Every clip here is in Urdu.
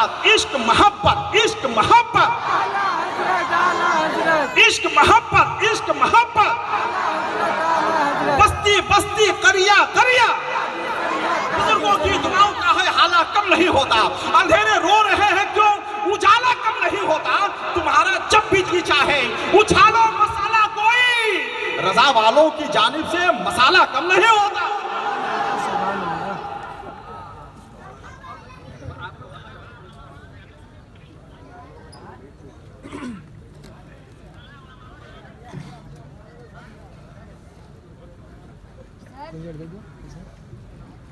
حضرات عشق محبت، عشق محبت، عشق محبت، عشق محبت، بستی بستی قریہ قریہ، بزرگوں کی دعاؤں کا ہے حالہ کم نہیں ہوتا، اندھیرے رو رہے ہیں کیوں اجالا کم نہیں ہوتا، تمہارا جب بھی جی چاہے اچھالو مسالہ کوئی، رضا والوں کی جانب سے مسالہ کم نہیں ہوتا۔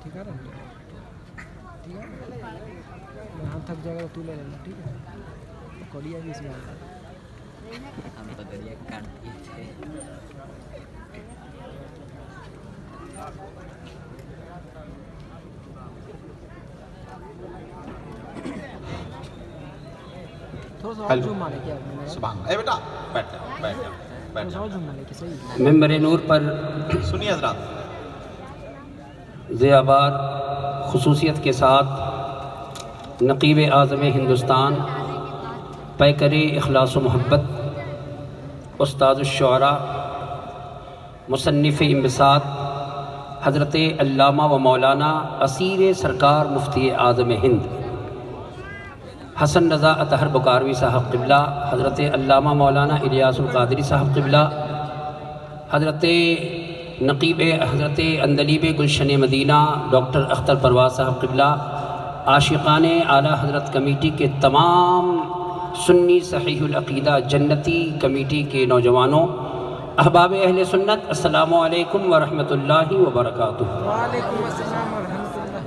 ٹھیک ہے نا، ٹھیک ہے، میں ہم تھک جائے گا تو لے لینا، ٹھیک ہے، کوڑیا بھی اس میں آتا ہے، ہم تو دریا کاٹ دیے تھے۔ تھوڑا سا اور جھوم مارے کیا سبحان اللہ، اے بیٹا بیٹھ جاؤ بیٹھ جاؤ بیٹھ جاؤ، جھوم مارے کہ صحیح ممبر نور پر سنیے حضرات، ذیابار خصوصیت کے ساتھ نقیب اعظم ہندوستان پیکر اخلاص و محبت، استاد الشعراء، مصنف انبساط، حضرت علامہ و مولانا اسیر سرکار مفتی اعظم ہند حسن رضا اطہر بکاروی صاحب قبلہ، حضرت علامہ مولانا الیاس القادری صاحب قبلہ، حضرت نقیب حضرت اندلیب گلشن مدینہ ڈاکٹر اختر پرواز صاحب قبلہ، عاشقان اعلیٰ حضرت کمیٹی کے تمام سنی صحیح العقیدہ جنتی کمیٹی کے نوجوانوں، احباب اہل سنت، السلام علیکم ورحمۃ اللہ وبرکاتہ۔ وعلیکم السلام ورحمۃ اللہ۔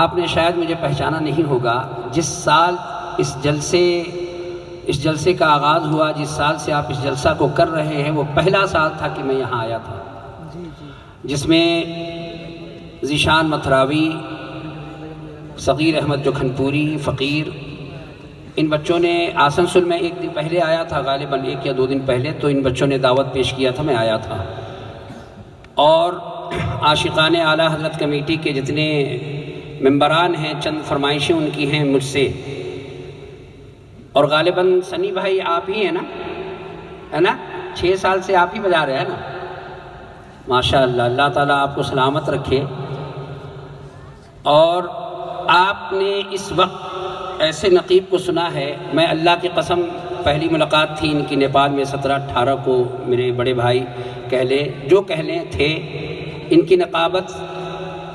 آپ نے شاید مجھے پہچانا نہیں ہوگا، جس سال اس جلسے کا آغاز ہوا، جس سال سے آپ اس جلسہ کو کر رہے ہیں، وہ پہلا سال تھا کہ میں یہاں آیا تھا، جس میں ذیشان متھراوی، صغیر احمد جوکھن پوری، فقیر، ان بچوں نے آسنسول میں ایک دن پہلے آیا تھا، غالباً 1 یا 2 دن پہلے، تو ان بچوں نے دعوت پیش کیا تھا، میں آیا تھا، اور عاشقان اعلیٰ حضرت کمیٹی کے جتنے ممبران ہیں، چند فرمائشیں ان کی ہیں مجھ سے، اور غالباً سنی بھائی آپ ہی ہیں نا، ہے نا، 6 سال سے آپ ہی بجا رہے ہیں نا، ماشاءاللہ، اللہ تعالیٰ آپ کو سلامت رکھے۔ اور آپ نے اس وقت ایسے نقیب کو سنا ہے، میں اللہ کی قسم، پہلی ملاقات تھی ان کی نیپال میں 17-18 کو، میرے بڑے بھائی کہہ لیں جو کہہ لیں تھے، ان کی نقابت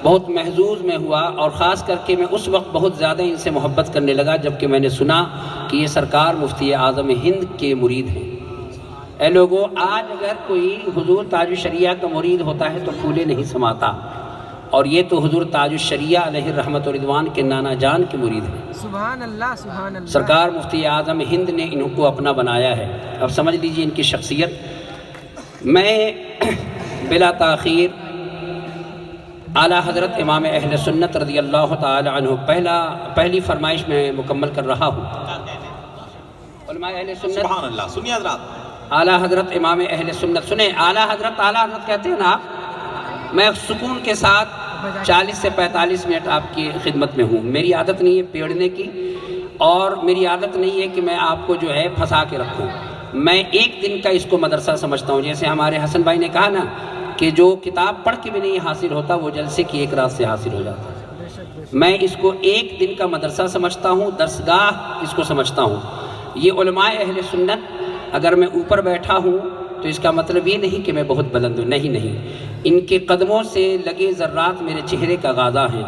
بہت محظوظ میں ہوا، اور خاص کر کے میں اس وقت بہت زیادہ ان سے محبت کرنے لگا جب کہ میں نے سنا کہ یہ سرکار مفتی اعظم ہند کے مرید ہیں۔ اے لوگو، آج اگر کوئی حضور تاج الشریعہ کا مرید ہوتا ہے تو پھولے نہیں سماتا، اور یہ تو حضور تاج الشریعہ علیہ الرحمت و رضوان کے نانا جان کے مرید ہیں۔ سبحان اللہ، سبحان اللہ۔ سرکار مفتی اعظم ہند نے ان کو اپنا بنایا ہے۔ اب سمجھ لیجیے ان کی شخصیت۔ میں بلا تاخیر اعلیٰ حضرت امام اہل سنت رضی اللہ تعالی عنہ پہلی فرمائش میں مکمل کر رہا ہوں۔ علماء اہل سنت، سبحان اللہ، سنیے حضرات، اعلیٰ حضرت امام اہل سنت، سنیں، اعلیٰ حضرت کہتے ہیں نا آپ، میں سکون کے ساتھ 40 سے 45 منٹ آپ کی خدمت میں ہوں۔ میری عادت نہیں ہے پیڑنے کی، اور میری عادت نہیں ہے کہ میں آپ کو جو ہے پھنسا کے رکھوں۔ میں ایک دن کا اس کو مدرسہ سمجھتا ہوں، جیسے ہمارے حسن بھائی نے کہا نا کہ جو کتاب پڑھ کے بھی نہیں حاصل ہوتا وہ جلسے کی ایک رات سے حاصل ہو جاتا ہے۔ میں اس کو ایک دن کا مدرسہ سمجھتا ہوں، درسگاہ اس کو سمجھتا ہوں۔ یہ علماء اہل سنت، اگر میں اوپر بیٹھا ہوں تو اس کا مطلب یہ نہیں کہ میں بہت بلند ہوں، نہیں، ان کے قدموں سے لگے ذرات میرے چہرے کا غازہ ہیں۔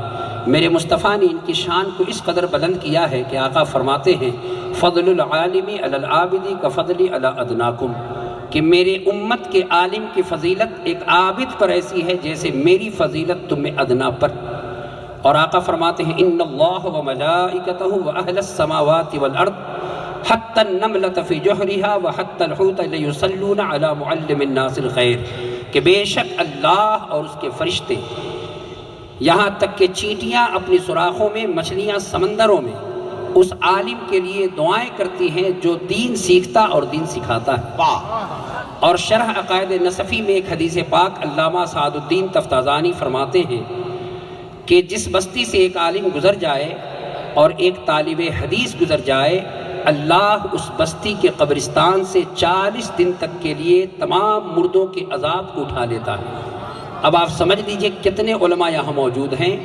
میرے مصطفیٰ نے ان کی شان کو اس قدر بلند کیا ہے کہ آقا فرماتے ہیں، فضل العالم علی العابد کفضلی علی ادناکم، کہ میرے امت کے عالم کی فضیلت ایک عابد پر ایسی ہے جیسے میری فضیلت تم ادنا پر۔ اور آقا فرماتے ہیں، ان اللہ و ملائکتہ و اہل السماوات والارض حتی النملۃ فی جحرہا و حتی الحوت لیصلون علی معلم الناس الخیر، کہ بے شک اللہ اور اس کے فرشتے، یہاں تک کہ چینٹیاں اپنی سوراخوں میں، مچھلیاں سمندروں میں، اس عالم کے لیے دعائیں کرتی ہیں جو دین سیکھتا اور دین سکھاتا ہے۔ اور شرح عقائد نصفی میں ایک حدیث پاک علامہ سعد الدین تفتازانی فرماتے ہیں کہ جس بستی سے ایک عالم گزر جائے اور ایک طالب حدیث گزر جائے، اللہ اس بستی کے قبرستان سے 40 دن تک کے لیے تمام مردوں کے عذاب کو اٹھا لیتا ہے۔ اب آپ سمجھ لیجئے کتنے علماء یہاں موجود ہیں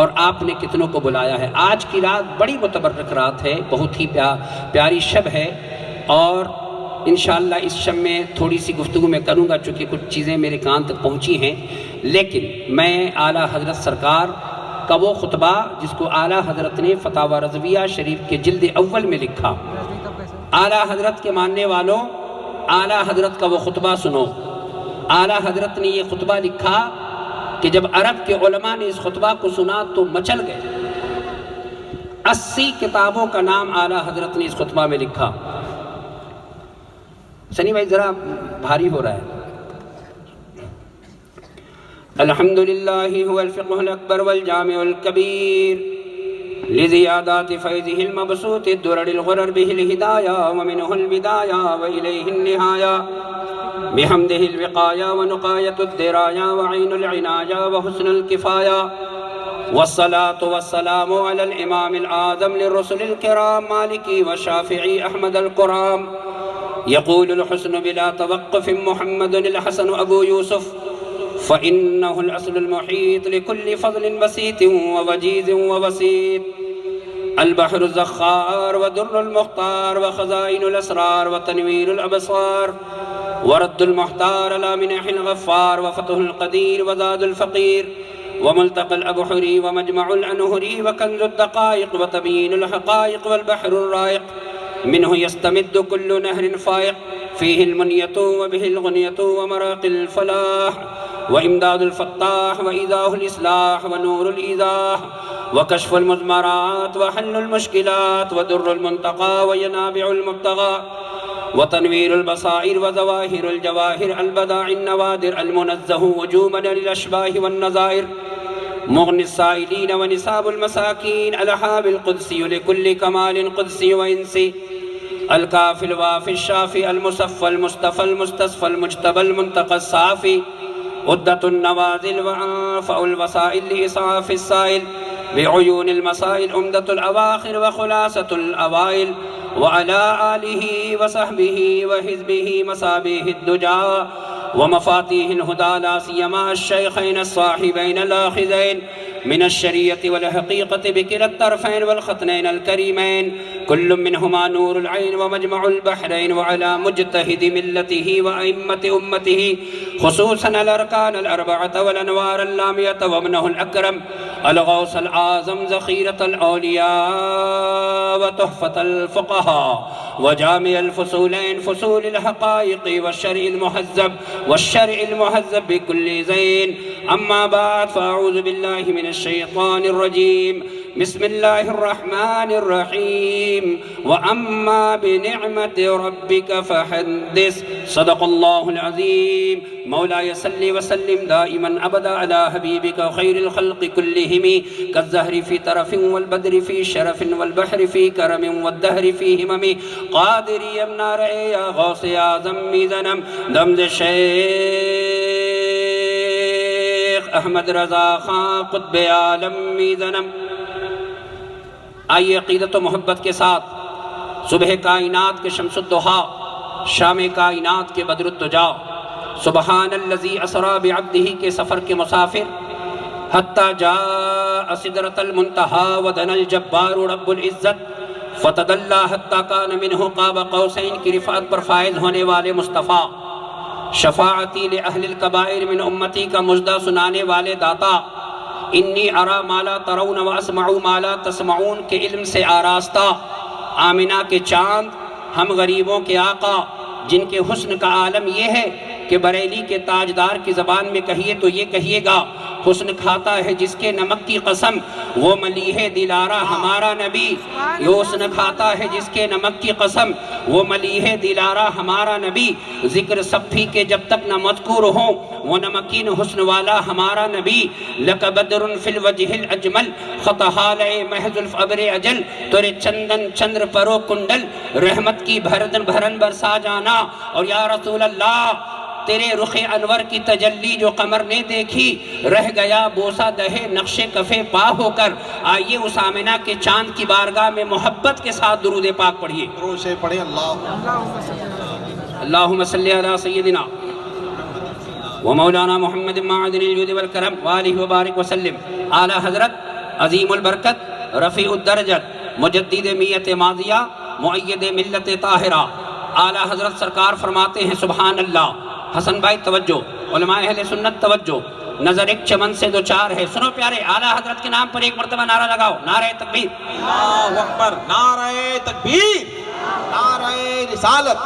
اور آپ نے کتنوں کو بلایا ہے۔ آج کی رات بڑی متبرک رات ہے، بہت ہی پیاری شب ہے، اور انشاءاللہ اس شب میں تھوڑی سی گفتگو میں کروں گا چونکہ کچھ چیزیں میرے کان تک پہنچی ہیں، لیکن میں اعلیٰ حضرت سرکار کا وہ خطبہ جس کو اعلیٰ حضرت نے فتاوی رضویہ شریف کے جلد اول میں لکھا، اعلیٰ حضرت کے ماننے والوں اعلیٰ حضرت کا وہ خطبہ سنو۔ اعلیٰ حضرت نے یہ خطبہ لکھا کہ جب عرب کے علماء نے اس خطبہ کو سنا تو مچل گئے۔ 80 کتابوں کا نام اعلیٰ حضرت نے اس خطبہ میں لکھا۔ سنی بھائی ذرا بھاری ہو رہا ہے۔ الحمدللہ هو الفقہ الاکبر والجامع الکبیر لزیادات فیضہ المبسوط الدرر الغرر به الہدایہ ومنہ البدایہ وإلیہ النہایہ بحمدہ الوقایہ ونقایت الدرایا وعین العنایہ وحسن الکفایہ والصلاة والسلام علی الامام العظم للرسل الکرام مالکی وشافعی احمد القرام یقول الحسن بلا توقف محمد الحسن ابو یوسف فإنه الأصل المحيط لكل فضل بسيط ووجيز ووسيط البحر الزخار ودر المختار وخزائن الأسرار وتنوير الأبصار ورد المحتار على منح الغفار وفتح القدير وزاد الفقير وملتقى الأبحري ومجمع الأنهري وكنز الدقائق وتبيين الحقائق والبحر الرائق منه يستمد كل نهر فائق فيه المنية وبه الغنية ومراق الفلاح وإمداد الفتاح وإيذاء الإصلاح ونور الإيذاح وكشف المزمرات وحل المشكلات ودر المنتقى وينابع المبتغى وتنوير البصائر وظواهر الجواهر البداع النوادر المنزه وجوبا للأشباه والنظائر مغني السائلين ونساب المساكين الحاب القدسي لكل كمال قدسي وإنسي الكافي الوافي الشافي المصفى المصطفى المستصفى المجتبى المنتقى الصافي عدة النوازل وأنفع الوسائل لإسعاف السائل بعيون المسائل أمدة الأواخر وخلاصة الأوائل وعلى آله وصحبه وحزبه مصابيح الدجى ومفاتيح الهدى لا سيما الشيخين الصاحبين الآخذين من الشريعة والحقيقة بكلا الطرفين والختنين الكريمين كل منهما نور العين ومجمع البحرين وعلى مجتهد ملته وأئمة أمته خصوصا الأركان الأربعة والأنوار اللامية وابنه الأكرم الغوث الأعظم ذخيرة الأولياء وتحفة الفقهاء وجامع الفصولين فصول الحقائق والشرع المهذب بكل زين أما بعد فأعوذ بالله من الشيطان الرجيم بسم الله الرحمن الرحيم وأما بنعمة ربك فحدث صدق الله العظيم مولاي صل وسلم دائما أبدا على حبيبك خير الخلق كلهم كالزهر في طرف والبدر في شرف والبحر في كرم والدهر في همم قادر يمنى رأي يا غوث يا ذمي ذنم دمز الشيخ احمد رضا خان قطب عالمی ذنم۔ آئیے عقیدت و محبت کے ساتھ صبح کائنات کے شمس الضحیٰ شام کائنات کے بدر الدجا سبحان الذی اسری بعبدہ کے سفر کے مسافر حتی جاء سدرۃ المنتہی ودنا الجبار رب العزت فتدلی حتی کان منہ قاب قوسین کی رفعت پر فائز ہونے والے مصطفیٰ شفاعتی لأہل الکبائر من امتی کا مژدہ سنانے والے داتا انی ارا ما لا ترون و اسمع ما لا تسمعون کے علم سے آراستہ آمنہ کے چاند ہم غریبوں کے آقا جن کے حسن کا عالم یہ ہے کہ بریلی کے تاجدار کی زبان میں کہیے تو یہ کہیے گا حسن کھاتا ہے جس کے نمک کی قسم وہ ملیح دلارہ ہمارا نبی، یہ حسن کھاتا ہے جس کے نمک کی قسم وہ ملیح دلارہ ہمارا نبی، ذکر صفی کے جب تک نہ مذکور ہوں وہ نمکین حسن والا ہمارا نبی، لک بدر فی الوجہ الاجمل خطحال محض الفبر اجل تورے چندن چندر پرو کنڈل رحمت کی بھرن برسا جانا، اور یا رسول اللہ تیرے رخ انور کی تجلی جو قمر نے دیکھی، رہ گیا بوسہ دہے نقش کفے پا ہو کر۔ آئیے اس آمنہ کے چاند کی بارگاہ میں محبت کے ساتھ درود پاک پڑھیے۔ درود سے پڑھیں اللہم صلی علی سیدنا ومولانا محمد معدن الجود والکرم وآلہ وبارک وسلم۔ اعلیٰ حضرت عظیم البرکت رفیع الدرجت مجدد میت ماضیہ مؤید ملت طاہرہ اعلیٰ حضرت سرکار فرماتے ہیں سبحان اللہ۔ حسن بھائی توجہ، علماء اہل سنت توجہ، نظر ایک چمن سے دو چار ہے۔ سنو پیارے، اعلیٰ حضرت کے نام پر ایک مرتبہ نعرہ لگاؤ، نعرہ تکبیر۔ اللہ اکبر، نعرہ تکبیر، نعرہ رسالت،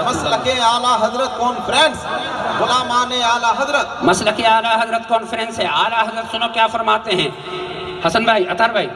مسلک اعلیٰ حضرت کانفرنس، غلامان اعلیٰ حضرت۔ مسلک اعلیٰ حضرت کانفرنس ہے۔ اعلیٰ حضرت سنو کیا فرماتے ہیں، حسن بھائی، اطہر بھائی،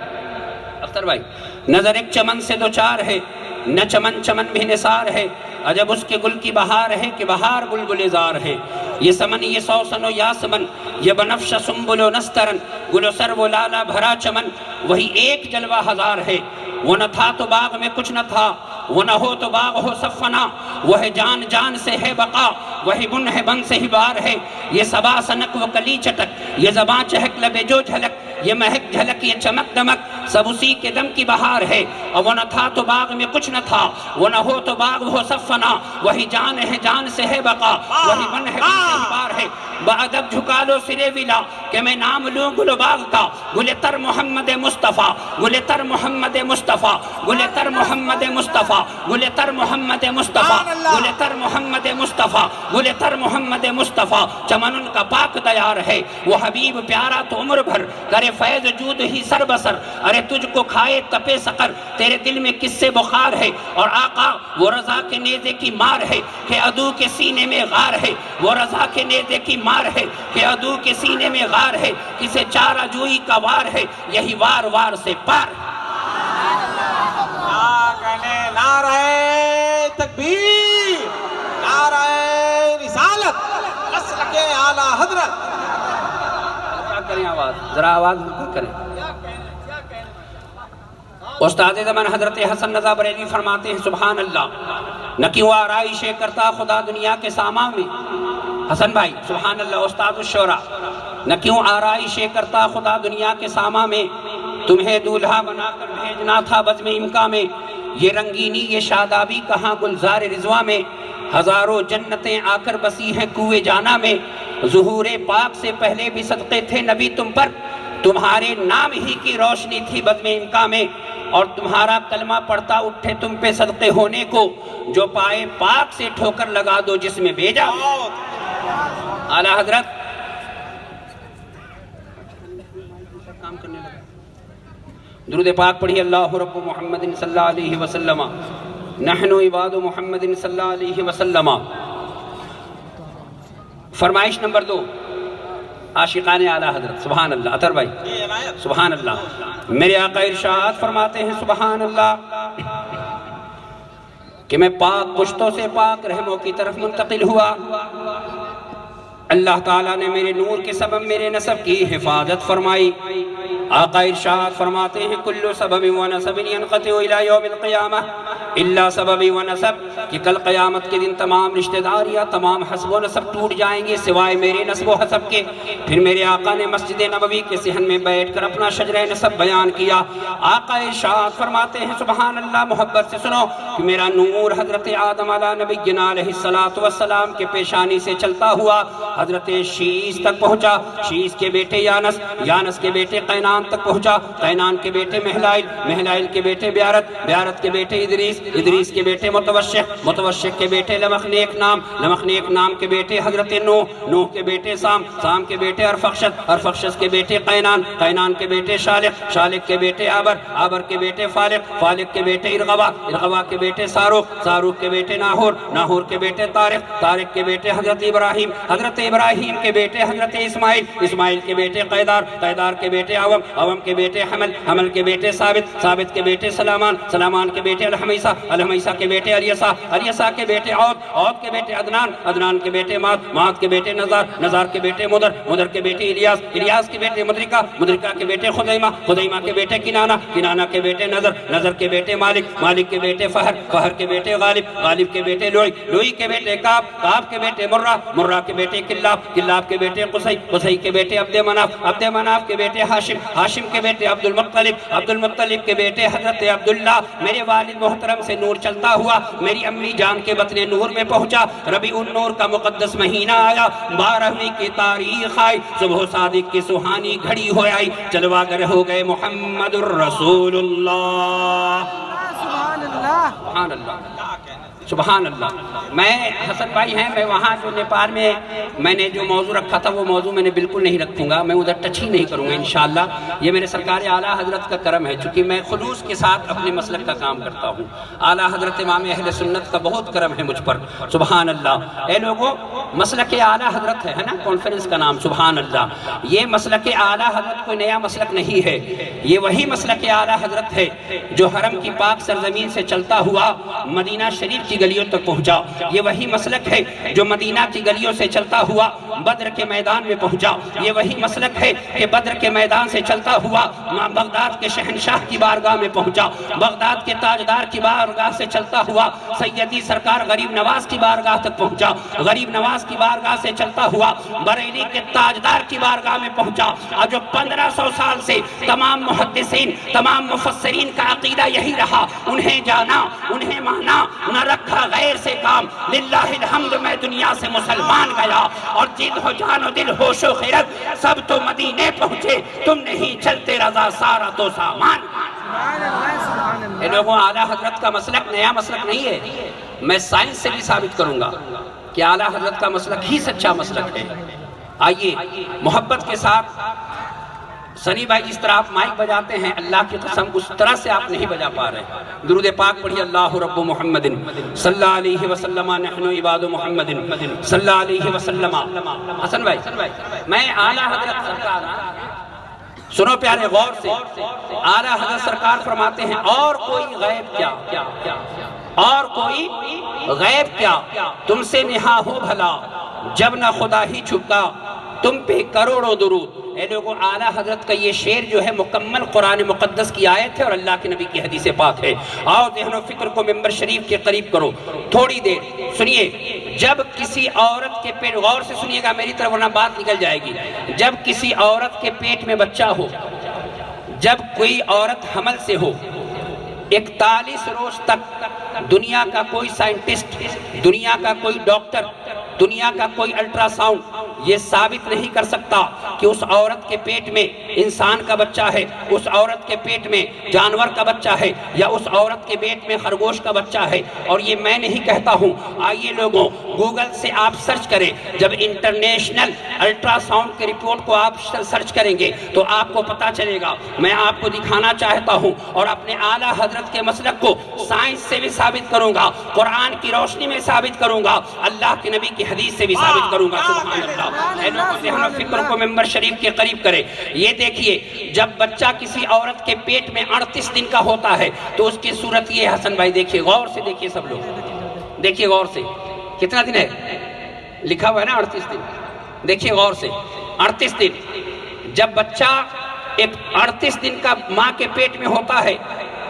اختر بھائی، نظر ایک چمن سے دو چار ہے، نہ چمن چمن بھی نثار ہے، عجب اس کے گل کی بہار ہے کہ بہار بلبل زار ہے۔ یہ سمن یہ سوسن و یاسمن، یہ بنفش سنبل و نسترن، گل و سر و لالا بھرا چمن، وہی ایک جلوہ ہزار ہے۔ وہ نہ تھا تو باغ میں کچھ نہ تھا، وہ نہ ہو تو باغ ہو سب فنا، وہ ہے جان جان سے ہے بقا، وہی بن ہے بن سے ہی بار ہے۔ یہ صبا سنک وہ کلی چٹک، یہ زباں چہک لبے جو جھلک، یہ مہک جھلک یہ چمک دمک، سب اسی کے دم کی بہار ہے۔ اور وہ نہ تھا تو باغ میں کچھ نہ تھا، وہ نہ ہو تو باغ ہو سب فنا، وہی جان ہے جان سے ہے بقا، وہی بن ہے بن سے ہی بار ہے۔ بادب جھکا لو سرے ولا کہ میں نام لوں گل باغ کا، گل تر محمد مصطفیٰ، گل تر محمد مصطفیٰ، گل تر محمد مصطفیٰ، گل تر محمد مصطفیٰ، گل تر محمد مصطفیٰ، گل تر محمد مصطفیٰ۔ چمن ان کا پاک دیار ہے، وہ حبیب پیارا تو عمر بھر کرے فیض جود ہی سر بسر۔ ارے تجھ کو کھائے تپے سقر، تیرے دل میں کس سے بخار ہے، اور آقا وہ رضا کے نیزے کی مار ہے کہ عدو کے سینے میں غار ہے، وہ رضا کے نیزے کی مار ہے کہ عدو کے سینے میں غار ہے، کسے چارہ جوئی کا وار ہے، یہی وار وار سے پار۔ نعرہ تکبیر، نعرہ رسالت، مسلک اعلیٰ حضرت۔ کیا کریں آواز، ذرا آواز ہلکا کریں۔ استاد زمان حضرت حسن رضا بریلوی فرماتے ہیں سبحان اللہ، نہ کیوں آرائشیں کرتا خدا دنیا کے سامان میں۔ حسن بھائی سبحان اللہ، استاد الشورا، نہ کیوں آرائشیں کرتا خدا دنیا کے سامان میں، تمہیں دولہا بنا کر بھیجنا تھا بزم امکا میں، یہ رنگینی یہ شادابی کہاں گلزار رضوا میں، ہزاروں جنتیں آ کر بسی ہیں کوئے جانا میں، ظہور پاک سے پہلے بھی صدقے تھے نبی تم پر، تمہارے نام ہی کی روشنی تھی بزم امکا میں، اور تمہارا کلمہ پڑھتا اٹھے تم پہ صدقے ہونے کو، جو پائے پاک سے ٹھوکر لگا دو جس میں بھیجا۔ اعلیٰ حضرت کام کرنے لگا، درود پاک پڑھی، اللہ رب محمد صلی اللہ علیہ وسلم، نحن عباد محمد صلی اللہ علیہ وسلم۔ فرمائش نمبر 2، عاشقان اعلیٰ حضرت۔ سبحان اللہ، اطہر بھائی سبحان اللہ۔ میرے آقا ارشاد فرماتے ہیں سبحان اللہ کہ میں پاک پشتوں سے پاک رحموں کی طرف منتقل ہوا، اللہ تعالیٰ نے میرے نور کے سبب میرے نسب کی حفاظت فرمائی۔ آقا ارشاد فرماتے ہیں کل سبب و نسب ینقطع الی یوم القیامہ الا سبب و نسب، کہ کل قیامت کے دن تمام رشتہ داریاں تمام حسب و نسب ٹوٹ جائیں گے سوائے میرے نسب و حسب کے۔ پھر میرے آقا نے مسجد نبوی کے صحن میں بیٹھ کر اپنا شجرہ نسب بیان کیا۔ آقا ارشاد فرماتے ہیں سبحان اللہ، محبت سے سنو، کہ میرا نور حضرت آدم علیہ نبینا علیہ السلام کے پیشانی سے چلتا ہوا حضرت شیس تک پہنچا، شیس کے بیٹے یانس، یانس کے بیٹے قینان تک پہنچا، قینان کے بیٹے مہلائل، مہلائل کے بیٹے بیارت، بیارت کے بیٹے ادریس، ادریس کے بیٹے متوشق، متوشق کے بیٹے لمخنیک نام، لمخنیک نام کے بیٹے حضرت نوح، نوح کے بیٹے سام، سام کے بیٹے ارفخشد، ارفخشد کے بیٹے قینان، قینان کے بیٹے شالق، شالق کے بیٹے آبر، آبر کے بیٹے فالق، فالق کے بیٹے ارغوا، ارغوا کے بیٹے ساروق، ساروق کے بیٹے ناہور، ناہور کے بیٹے طارق، طارق کے بیٹے حضرت ابراہیم، حضرت ابراہیم کے بیٹے حضرت اسماعیل، اسماعیل کے بیٹے قیدار، قیدار کے بیٹے عوم، عوم کے بیٹے حمل، حمل کے بیٹے ثابت، ثابت کے بیٹے سلامان، سلامان کے بیٹے الحمیس، الیسا الہمیسا کے بیٹے الیسا الیسا کے بیٹے عود عود کے بیٹے عدنان عدنان کے بیٹے ماد ماد کے بیٹے نزار نزار کے بیٹے مدر مدر کے بیٹے الیاس الیاس کے بیٹے مدرکہ مدرکہ کے بیٹے خزیمہ خزیمہ کے بیٹے کنانہ کنانہ کے بیٹے نظر نظر کے بیٹے مالک مالک کے بیٹے فہر فہر کے بیٹے غالب غالب کے بیٹے لوئی لوئی کے بیٹے کعب کعب کے بیٹے مرہ مرہ کے بیٹے کلاب کلاب کے بیٹے قصی قصی کے بیٹے عبد مناف عبد مناف کے بیٹے ہاشم ہاشم کے بیٹے عبد المطلب کے بیٹے حضرت عبداللہ میرے والد محترم سے نور چلتا ہوا میری امی جان کے بطن نور میں پہنچا ربیع النور کا مقدس مہینہ آیا 12ویں کی تاریخ آئی صبح صادق کی سہانی گھڑی ہو آئی جلوہ گر ہو گئے محمد الرسول اللہ سبحان اللہ سبحان اللہ میں حسن بھائی ہیں میں وہاں جو نیپال میں نے جو موضوع رکھا تھا وہ موضوع میں نے بالکل نہیں رکھوں گا میں ادھر ٹچ ہی نہیں کروں گا انشاءاللہ یہ میرے سرکار اعلیٰ حضرت کا کرم ہے چونکہ میں خلوص کے ساتھ اپنے مسلک کا کام کرتا ہوں اعلیٰ حضرت امام اہل سنت کا بہت کرم ہے مجھ پر سبحان اللہ اے لوگوں مسلک اعلیٰ حضرت ہے نا کانفرنس کا نام سبحان اللہ یہ مسلک اعلیٰ حضرت کوئی نیا مسلک نہیں ہے یہ وہی مسلک اعلیٰ حضرت ہے جو حرم کی پاک سرزمین سے چلتا ہوا مدینہ شریف کی گلیوں تک پہنچا یہ وہی مسلک ہے جو مدینہ کی گلیوں سے چلتا ہوا بدر کے میدان میں پہنچا یہ وہی مسلک ہے کہ بدر کے میدان سے چلتا ہوا بغداد کے شہنشاہ کی بارگاہ میں پہنچا بغداد کے تاجدار کی بارگاہ سے چلتا ہوا سیدی سرکار غریب نواز کی بارگاہ تک پہنچا غریب نواز کی بارگاہ سے چلتا ہوا بریلی کے تاجدار کی بارگاہ میں پہنچا اور جو 1500 سال سے تمام محدثین تمام مفسرین کا عقیدہ یہی رہا انہیں جانا انہیں مانا نہ رکھا غیر سے کام للہ الحمد میں دنیا سے مسلمان گیا اور دل ہو جان و دل ہوش و خیرت سب تو مدینے پہنچے تم نہیں چلتے رضا سارا تو سامان اے لوگوں اعلیٰ حضرت کا مسلک نیا مسلک نہیں ہے میں سائنس سے بھی ثابت کروں گا کہ اعلیٰ حضرت کا مسلک ہی سچا مسلک ہے آئیے محبت کے ساتھ سنی بھائی جس طرح آپ مائک بجاتے ہیں اللہ کی قسم اس طرح سے آپ نہیں بجا پا رہے درود پاک پڑھیے اللہ رب محمد صلی اللہ علیہ وسلم نحن عباد محمد صلی اللہ علیہ وسلم حسن بھائی میں اعلیٰ حضرت سرکار سنو پیارے غور سے اعلیٰ حضرت سرکار فرماتے ہیں اور کوئی غیب کیا اور کوئی غیب کیا تم سے نہا ہو بھلا جب نہ خدا ہی چھپتا تم پہ کروڑوں درود اے لوگوں اعلیٰ حضرت کا یہ شعر جو ہے مکمل قرآن مقدس کی آیت ہے اور اللہ کے نبی کی حدیث پاک ہے آؤ ذہن و فکر کو ممبر شریف کے قریب کرو تھوڑی دیر سنیے جب کسی عورت کے پیٹ غور سے سنیے گا میری طرف ورنہ بات نکل جائے گی جب کسی عورت کے پیٹ میں بچہ ہو جب کوئی عورت حمل سے ہو 41 روز تک دنیا کا کوئی سائنٹسٹ دنیا کا کوئی ڈاکٹر دنیا کا کوئی الٹرا ساؤنڈ یہ ثابت نہیں کر سکتا کہ اس عورت کے پیٹ میں انسان کا بچہ ہے اس عورت کے پیٹ میں جانور کا بچہ ہے یا اس عورت کے پیٹ میں خرگوش کا بچہ ہے اور یہ میں نہیں کہتا ہوں آئیے لوگوں گوگل سے آپ سرچ کریں جب انٹرنیشنل الٹرا ساؤنڈ کے رپورٹ کو آپ سرچ کریں گے تو آپ کو پتا چلے گا میں آپ کو دکھانا چاہتا ہوں اور اپنے اعلیٰ حضرت کے مسلک کو سائنس سے بھی ثابت کروں گا قرآن کی روشنی میں ثابت کروں گا اللہ کے نبی کی حدیث سے بھی ثابت کروں گا سبحان اللہ اے لوگوں ذہن و فکر کو ممبر شریف کے قریب کرے یہ دیکھیے جب بچہ کسی عورت کے پیٹ میں 38 دن کا ہوتا ہے تو اس کی صورت یہ حسن بھائی دیکھیے غور سے دیکھیے سب لوگ دیکھیے غور سے کتنا دن ہے لکھا ہوا ہے نا 38 دن دیکھیے غور سے 38 دن جب بچہ 38 دن کا ماں کے پیٹ میں ہوتا ہے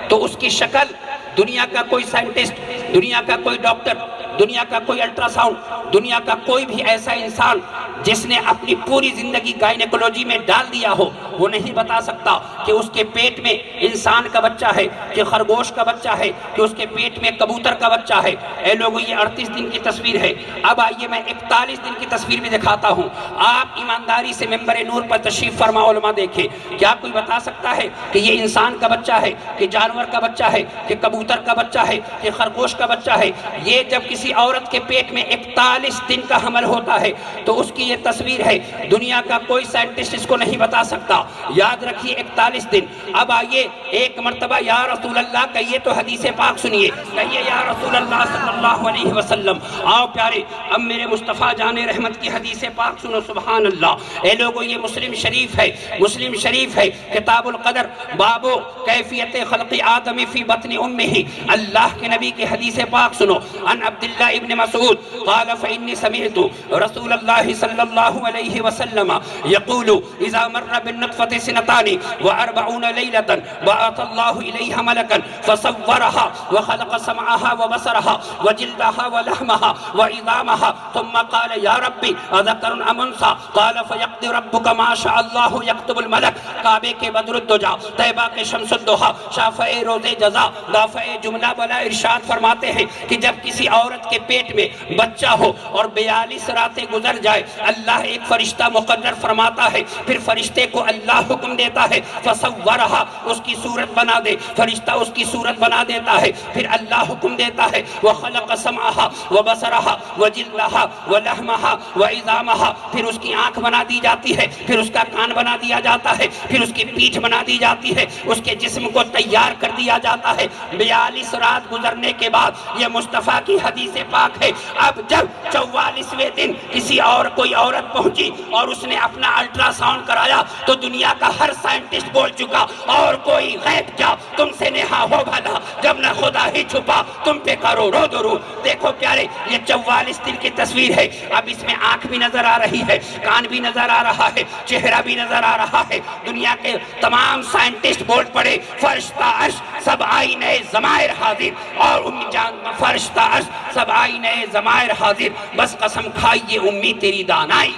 تو اس کی شکل دنیا کا کوئی سائنٹسٹ دنیا کا کوئی ڈاکٹر دنیا کا کوئی الٹرا ساؤنڈ دنیا کا کوئی بھی ایسا انسان جس نے اپنی پوری زندگی گائنیکولوجی میں ڈال دیا ہو وہ نہیں بتا سکتا کہ اس کے پیٹ میں انسان کا بچہ ہے کہ خرگوش کا بچہ ہے کہ اس کے پیٹ میں کبوتر کا بچہ ہے اے لوگوں یہ 38 دن کی تصویر ہے اب آئیے میں 41 دن کی تصویر بھی دکھاتا ہوں آپ ایمانداری سے ممبر نور پر تشریف فرما علماء دیکھیں کیا کوئی بتا سکتا ہے کہ یہ انسان کا بچہ ہے کہ جانور کا بچہ ہے کہ کبوتر کا بچہ ہے کہ خرگوش کا بچہ ہے یہ جب کسی عورت کے پیٹ میں 41 دن کا حمل ہوتا ہے تو اس کی یہ یہ تصویر ہے، دنیا کا کوئی سائنٹسٹ اس کو نہیں بتا سکتا۔ یاد رکھیے 41 دن۔ اب آئیے ایک مرتبہ یا رسول اللہ کہیے تو حدیث پاک سنیے، کہیے یا رسول اللہ صلی اللہ علیہ وسلم۔ آؤ پیارے، اب میرے مصطفیٰ جان رحمت کی حدیث پاک سنو، سبحان اللہ۔ اے لوگو یہ مسلم شریف ہے، مسلم شریف ہے، کتاب القدر، بابو کیفیت خلق آدم فی بطن امہ۔ اللہ کے نبی کی حدیث پاک سنو، ان عبداللہ ابن مسعود قال فإنی سمعت رسول اللہ صلی اللہ علیہ وسلم یقول اذا مر بالنطفة سنتان واربعون لیلة بعث اللہ الیہ ملکا فصورها وخلق سمعها وبصرها وجلدها ولحمها وعظامها ثم قال یا ربی اذکر ام انثى قال فیقضی ربک ما شاء اللہ یکتب الملک۔ کعبے کے بدر الدجا، طیبہ کے شمس الضحیٰ، شافع روز جزا، دافع جملہ بلا ارشاد فرماتے ہیں کہ جب کسی عورت کے پیٹ میں بچہ ہو اور 42 راتیں گزر جائے، اللہ ایک فرشتہ مقرر فرماتا ہے، پھر فرشتے کو اللہ حکم دیتا ہے فصورہا، اس کی صورت بنا دے، فرشتہ اس کی صورت بنا دیتا ہے، پھر اللہ حکم دیتا ہے وخلق سمعہا وبصرہا وجلدہا ولحمہا وعظامہا، پھر اس کی آنکھ بنا دی جاتی ہے، پھر اس کا کان بنا دیا جاتا ہے، پھر اس کی پیٹھ بنا دی جاتی ہے، اس کے جسم کو تیار کر دیا جاتا ہے۔ 42 رات گزرنے کے بعد یہ مصطفیٰ کی حدیث پاک ہے۔ اب جب 44ویں دن کسی اور کوئی عورت پہنچی اور اس نے اپنا الٹرا ساؤنڈ کرایا تو دنیا کا ہر سائنٹسٹ بول چکا اور کوئی غیب کیا، تم سے نہا ہو بھلا، جب نہ خدا ہی چھپا تم پہ کرو رو درود۔ دیکھو پیارے، یہ 44 دن کی تصویر ہے۔ اب اس میں آنکھ بھی نظر آ رہی ہے، کان بھی نظر آ رہا ہے، چہرہ بھی نظر آ رہا ہے۔ دنیا کے تمام سائنٹسٹ بول پڑے فرشتہ عرش سب آئینہ ضمائر حاضر، اور امی جان فرشتہ عرش سب آئینہ ضمائر حاضر، بس قسم کھائیے امی تیری دانائی۔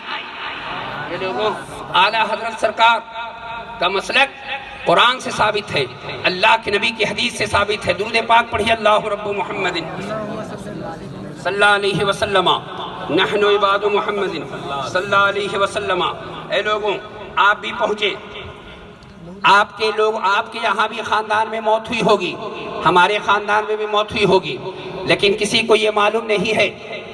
یہ لوگوں اعلیٰ حضرت سرکار کا مسلک قرآن سے ثابت ہے، اللہ کے نبی کی حدیث سے ثابت ہے۔ درود پاک پڑھیے، اللہ رب محمد صلی اللہ علیہ وسلم، نحن عباد محمد صلی اللہ علیہ وسلم۔ اے لوگوں آپ بھی پہنچے، آپ کے یہاں بھی خاندان میں موت ہوئی ہوگی، ہمارے خاندان میں بھی موت ہوئی ہوگی، لیکن کسی کو یہ معلوم نہیں ہے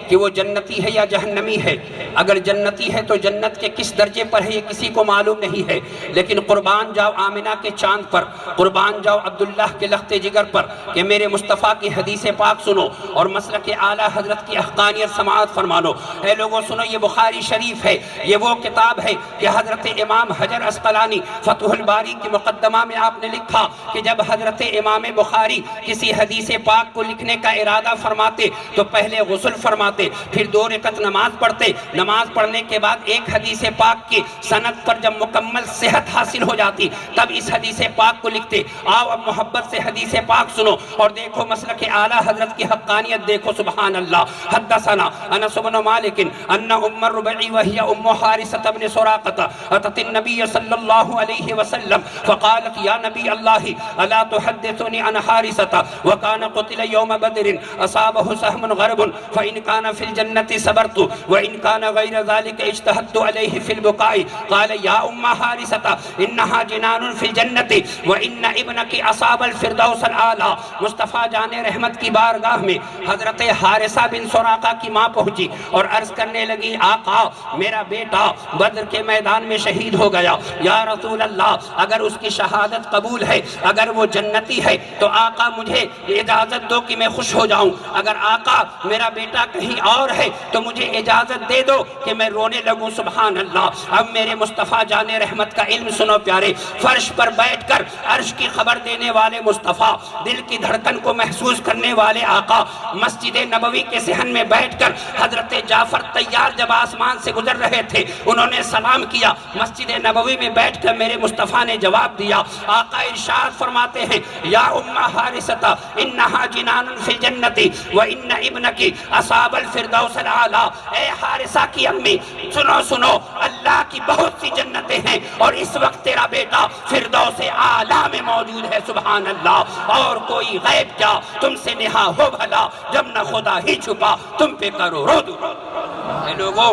کہ وہ جنتی ہے یا جہنمی ہے۔ اگر جنتی ہے تو جنت کے کس درجے پر ہے یہ کسی کو معلوم نہیں ہے، لیکن قربان جاؤ آمنہ کے چاند پر، قربان جاؤ عبداللہ کے لخت جگر پر کہ میرے مصطفیٰ کی حدیث پاک سنو اور مسلک اعلیٰ حضرت کی حقانیت سماعت فرمانو۔ اے لوگوں سنو، یہ بخاری شریف ہے، یہ وہ کتاب ہے کہ حضرت امام حجر عسقلانی فتح الباری کی مقدمہ میں آپ نے لکھا کہ جب حضرت امام بخاری کسی حدیث پاک کو لکھنے کا ارادہ فرماتے تو پہلے غسل فرماتے، پھر 2 رکعت نماز پڑھتے، نماز پڑھنے کے بعد ایک حدیث پاک کی سند پر جب مکمل صحت حاصل ہو جاتی تب اس حدیث پاک کو لکھتے۔ آؤ اب محبت سے حدیث پاک سنو اور دیکھو مسلک اعلیٰ حضرت کی حقانیت دیکھو، سبحان اللہ۔ حدثنا انس بن مالک ان ام الربیع وہی ام حارثۃ بن سراقہ اتت النبی صلی اللہ علیہ وسلم فقالت یا نبی اللہ الا تحدثنی عن حارثۃ وکان قتل یوم بدر اصابہ سهم غرب فإن كان في الجنة صبرت وإن كان غير ذلك اجتهدت عليه في البكاء قال يا أم حارثة إنها جنان في الجنة وإن ابنك أصاب الفردوس الأعلى۔ مصطفیٰ جان رحمت کی بارگاہ میں حضرت حارثہ بن سراقہ کی ماں پہنچی اور عرض کرنے لگی آقا میرا بیٹا بدر کے میدان میں شہید ہو گیا، یا رسول اللہ اگر اس کی شہادت قبول ہے، اگر وہ جنتی ہے تو آقا مجھے اجازت دو کہ میں خوش ہو جاؤں، اگر آقا میرا بیٹا کہیں اور ہے تو مجھے اجازت دے دو کہ میں رونے لگوں۔ سبحان اللہ۔ اب میرے مصطفیٰ جان رحمت کا علم سنو پیارے، فرش پر بیٹھ کر عرش کی خبر دینے والے مصطفیٰ، دل کی دھڑکن کو محسوس کرنے والے آقا، مسجد نبوی کے صحن میں بیٹھ کر حضرت جعفر طیار جب آسمان سے گزر رہے تھے انہوں نے سلام کیا، مسجد نبوی میں بیٹھ کر میرے مصطفیٰ نے جواب دیا۔ آقا ارشاد فرماتے ہیں یا ام حارثۃ انہا جنان فی الجنت وان ابنک اصاب الفردوس الاعلی۔ اے حارثہ کی امی سنو سنو، اللہ کی بہت سی جنتیں ہیں اور اس وقت تیرا بیٹا فردوس اعلی میں موجود ہے۔ سبحان اللہ۔ اور کوئی غیب کیا، تم سے نہا ہو بھلا، جب نہ خدا ہی چھپا تم پہ کرو رو درود۔ اے لوگوں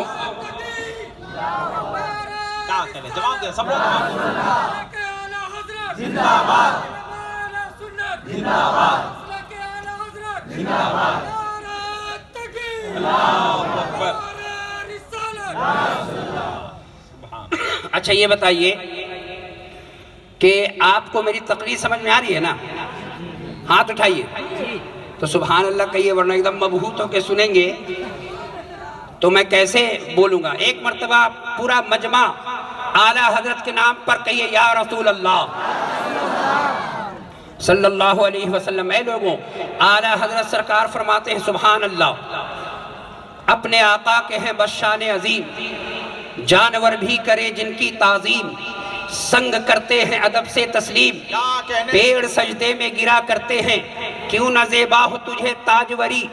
کیا کریں، جواب دیں سب لوگ۔ زندہ باد، زندہ باد، زندہ باد، اللہ اکبر۔ رسالت اچھا یہ بتائیے کہ آپ کو میری تقریر سمجھ میں آ رہی ہے نا؟ ہاتھ اٹھائیے تو سبحان اللہ کہیے، ورنہ ایک دم مبہوت ہو کے سنیں گے تو میں کیسے بولوں گا؟ ایک مرتبہ پورا مجمع اعلیٰ حضرت کے نام پر کہیے یا رسول اللہ صلی اللہ علیہ وسلم۔ اے لوگوں، اعلیٰ حضرت سرکار فرماتے ہیں سبحان اللہ، اپنے آقا کے ہیں بس شان عظیم، جانور بھی کرے جن کی تعظیم، سنگ کرتے ہیں ادب سے تسلیم، پیڑ سجدے میں گرا کرتے ہیں، کیوں نہ زیبا ہو تجھے تاجوری،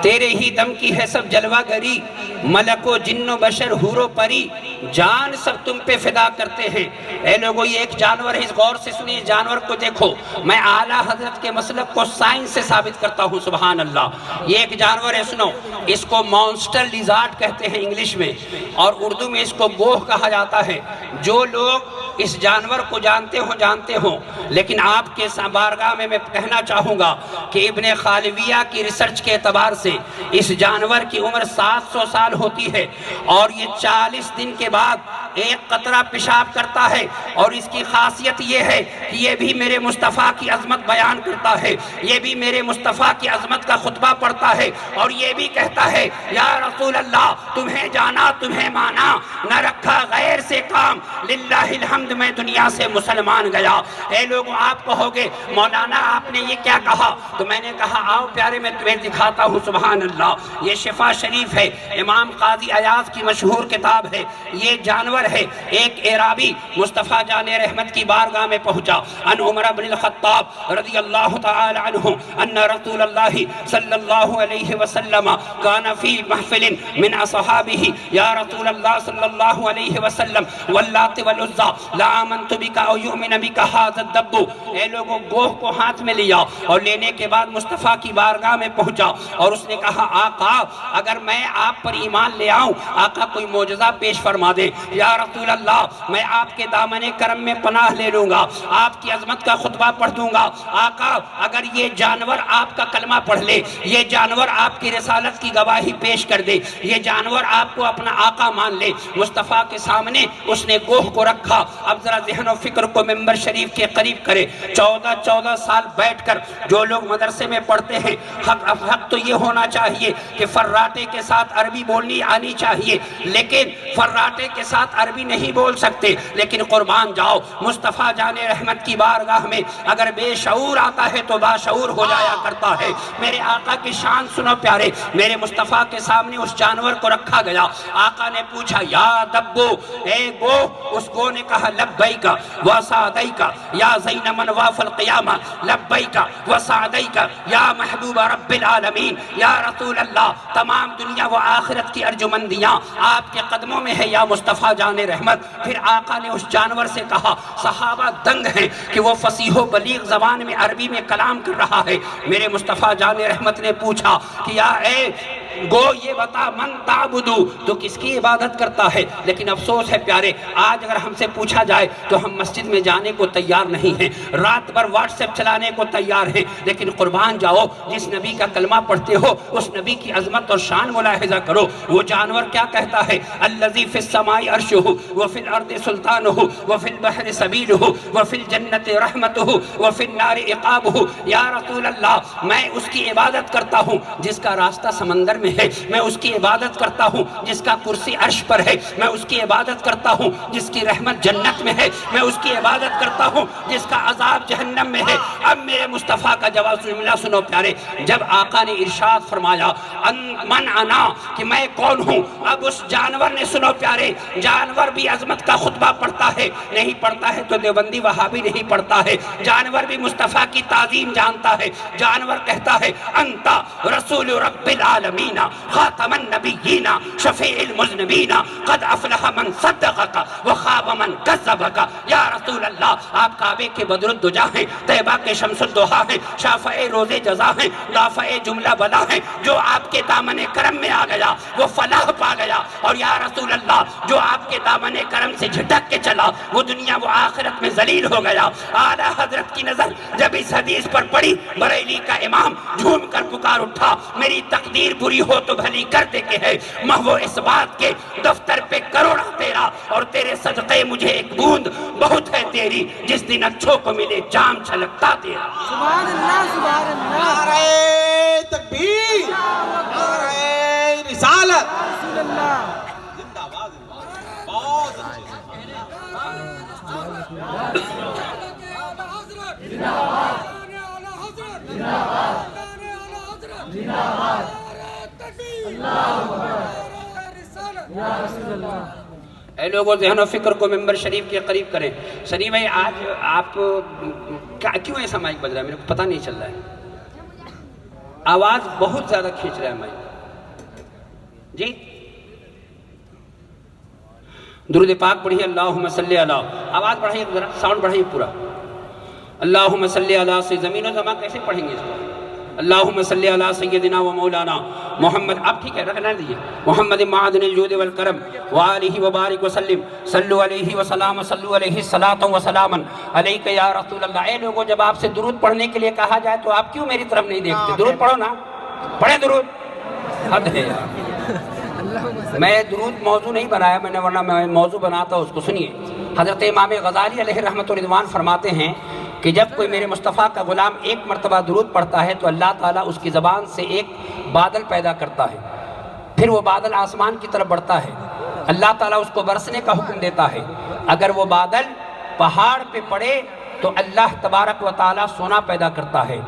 تیرے ہی دم کی ہے سب جلوہ گری، ملک و جن و بشر حور و پری، جان سب تم پہ فدا کرتے ہیں۔ اے لوگوں، یہ ایک جانور ہے، اس غور سے سنیے، جانور کو دیکھو، میں اعلیٰ حضرت کے مسلک کو سائنس سے ثابت کرتا ہوں سبحان اللہ۔ یہ ایک جانور ہے، سنو، اس کو مانسٹر لیزارڈ کہتے ہیں انگلش میں، اور اردو میں اس کو گوہ کہا جاتا ہے۔ جو لوگ اس جانور کو جانتے ہوں، لیکن آپ کے بارگاہ میں کہنا چاہوں گا کہ ابن خالویہ کی ریسرچ کے اعتبار سے اس جانور کی عمر 700 سال ہوتی ہے، اور یہ 40 دن کے بعد ایک قطرہ پیشاب کرتا ہے، اور اس کی خاصیت یہ ہے کہ یہ بھی میرے مصطفیٰ کی عظمت بیان کرتا ہے، یہ بھی میرے مصطفیٰ کی عظمت کا خطبہ پڑھتا ہے، اور یہ بھی کہتا ہے یا رسول اللہ تمہیں جانا تمہیں مانا، نہ رکھا غیر سے کام، للہ الحمد میں دنیا سے مسلمان گیا۔ اے لوگوں، آپ کہو گے مولانا آپ نے یہ کیا کہا؟ تو میں نے کہا آؤ پیارے میں تمہیں دکھاتا ہوں سبحان اللہ۔ یہ شفا شریف ہے، امام قاضی عیاض کی مشہور کتاب ہے۔ یہ جانور ہے، ایک اعرابی مصطفیٰ جان رحمت کی بارگاہ میں پہنچا، ان عمر بن الخطاب رضی اللہ تعالی عنہ ان رسول اللہ صلی اللہ علیہ وسلم کان فی محفل من اصحابہ، یا رسول اللہ صلی اللہ علیہ وسلم واللات والعزى لا آمنت بک او یؤمن بک ھذا الدب۔ اے لوگوں، گوہ کو ہاتھ میں لیا اور لینے کے بعد مصطفیٰ کی بارگاہ میں پہنچا، اور اس نے کہا آقا اگر میں آپ پر ایمان لے آؤں، آقا کوئی معجزہ پیش فرما دے۔ یا رسول اللہ میں آپ کے دامن کرم میں پناہ لے لوں گا، آپ کی عظمت کا خطبہ پڑھ دوں گا۔ آقا اگر یہ جانور آپ کا کلمہ پڑھ لے، یہ جانور آپ کی رسالت کی گواہی پیش کر دے، یہ جانور آپ کو اپنا آقا مان لے۔ مصطفیٰ کے سامنے اس نے گوہ کو رکھا۔ اب ذرا ذہن و فکر کو ممبر شریف کے قریب کرے۔ 14 سال بیٹھ کر جو لوگ مدرسے میں پڑھتے ہیں، حق تو یہ ہونا چاہیے کہ فراٹے کے ساتھ عربی بولنی آنی چاہیے، لیکن فراٹے کے ساتھ عربی نہیں بول سکتے۔ لیکن قربان جاؤ، مصطفیٰ جان رحمت کی بارگاہ میں اگر بے شعور آتا ہے تو باشعور ہو جایا کرتا ہے۔ میرے آقا کی شان سنو پیارے، میرے مصطفیٰ کے سامنے اس جانور کو رکھا گیا۔ آقا نے پوچھا یا دبو، اے گو، اس گو نے کہا لبیک و سعدیک یا زین من واف القیامہ، لبیک و سعدیک یا محبوب رب العالمین۔ یا رسول اللہ تمام دنیا و آخرت کی ارجمندیاں آپ کے قدموں میں ہے یا مصطفیٰ جان رحمت۔ پھر آقا نے اس جانور سے کہا، صحابہ دنگ ہیں کہ وہ فصیح و بلیغ زبان میں عربی میں کلام کر رہا ہے۔ میرے مصطفیٰ جان رحمت نے پوچھا کہ یا اے گو یہ بتا من تعبدو، تو کس کی عبادت کرتا ہے؟ لیکن افسوس ہے پیارے، آج اگر ہم سے پوچھا جائے تو ہم مسجد میں جانے کو تیار نہیں ہیں، رات بھر واٹس ایپ چلانے کو تیار ہیں، لیکن قربان جاؤ جس نبی کا کلمہ پڑھتے ہو اس نبی کی عظمت اور شان ملاحظہ کرو۔ وہ جانور کیا کہتا ہے؟ الذی فی السماء عرشہ وفی الارض سلطانہ وفی البحر سبیلہ وفی الجنت رحمتہ وفی النار عقابہ۔ یا رسول اللہ میں اس کی عبادت کرتا ہوں جس کا راستہ سمندر میں ہے، میں اس کی عبادت کرتا ہوں جس کا کرسی عرش پر ہے، میں اس کی عبادت کرتا ہوں جس کی رحمت جنت میں ہے، میں اس کی عبادت کرتا ہوں جس کا عذاب جہنم میں ہے۔ اب میرے مصطفیٰ کا جواب سنو پیارے، جب آقا نے ارشاد فرمایا من انا، کہ میں کون ہوں، اب اس جانور نے، سنو پیارے، جانور بھی عظمت کا خطبہ پڑھتا ہے، نہیں پڑھتا ہے تو دیوبندی وہابی نہیں پڑھتا ہے، جانور بھی مصطفیٰ کی تعظیم جانتا ہے۔ جانور کہتا ہے انتا رسول رب العالمین خاتم النبیین شفیع المذنبین قد افلح من صدقک وخاب من کذبک۔ یا رسول اللہ آپ کعبے کے بدر الدجا ہیں، طیبہ کے شمس الضحیٰ ہیں، شافع روز جزا ہیں، دافع جملہ بلا ہیں۔ جو آپ کے دامن کرم میں آ گیا وہ فلاح پا گیا، اور یا رسول اللہ جو آپ کے دامن کرم سے جھٹک کے چلا وہ دنیا و آخرت میں ذلیل ہو گیا۔ اعلیٰ حضرت کی نظر جب اس حدیث پر پڑی، بریلی کا امام جھوم کر پکار اٹھا، میری تقدیر پوری بری ہو تو بھلی کر دے کے ہے، محو اس بات کے دفتر پہ کروڑا تیرا، اور تیرے صدقے مجھے ایک بوند بہت ہے تیری، جس دن اچھوں کو ملے جام چھلکتا تیرا۔ سبحان اللہ سبحان اللہ نعرہ تکبیر، نعرہ رسالت، رسول اللہ زندہ باد، بہت اچھی اے لوگوں ذہن و فکر کو ممبر شریف کے قریب کریں۔ سنی بھائی آج آپ کیوں ایسا مائک بج رہا ہے؟ میرے کو پتہ نہیں چل رہا ہے، آواز بہت زیادہ کھینچ رہا ہے مائک جی۔ درود پاک پڑھیے، اللہم صلی علی، آواز بڑھائیے ذرا، ساؤنڈ بڑھائیے پورا۔ اللہم صلی علی سے زمین و زمان کیسے پڑھیں گے اس کو؟ اللہم صلی علی سیدنا و مولانا محمد، اب ٹھیک ہے رکھنا دیجیے، محمد معدن الجود والکرم وآلہ وبارک وسلم، صلو علیہ وسلام، صلو علیہ الصلاۃ وسلاما علیک یا رسول اللہ۔ اے لوگوں جب آپ سے درود پڑھنے کے لیے کہا جائے تو آپ کیوں میری طرف نہیں دیکھتے؟ درود پڑھو نا، پڑھیں درود، حد ہے یار۔ میں درود موضوع نہیں بنایا میں نے، ورنہ میں موضوع بناتا اس کو۔ سنیے، حضرت امام غزالی علیہ رحمۃ رضوان فرماتے ہیں کہ جب کوئی میرے مصطفیٰ کا غلام ایک مرتبہ درود پڑھتا ہے تو اللہ تعالیٰ اس کی زبان سے ایک بادل پیدا کرتا ہے، پھر وہ بادل آسمان کی طرف بڑھتا ہے، اللہ تعالیٰ اس کو برسنے کا حکم دیتا ہے۔ اگر وہ بادل پہاڑ پہ پڑے تو اللہ تبارک و تعالیٰ سونا پیدا کرتا ہے،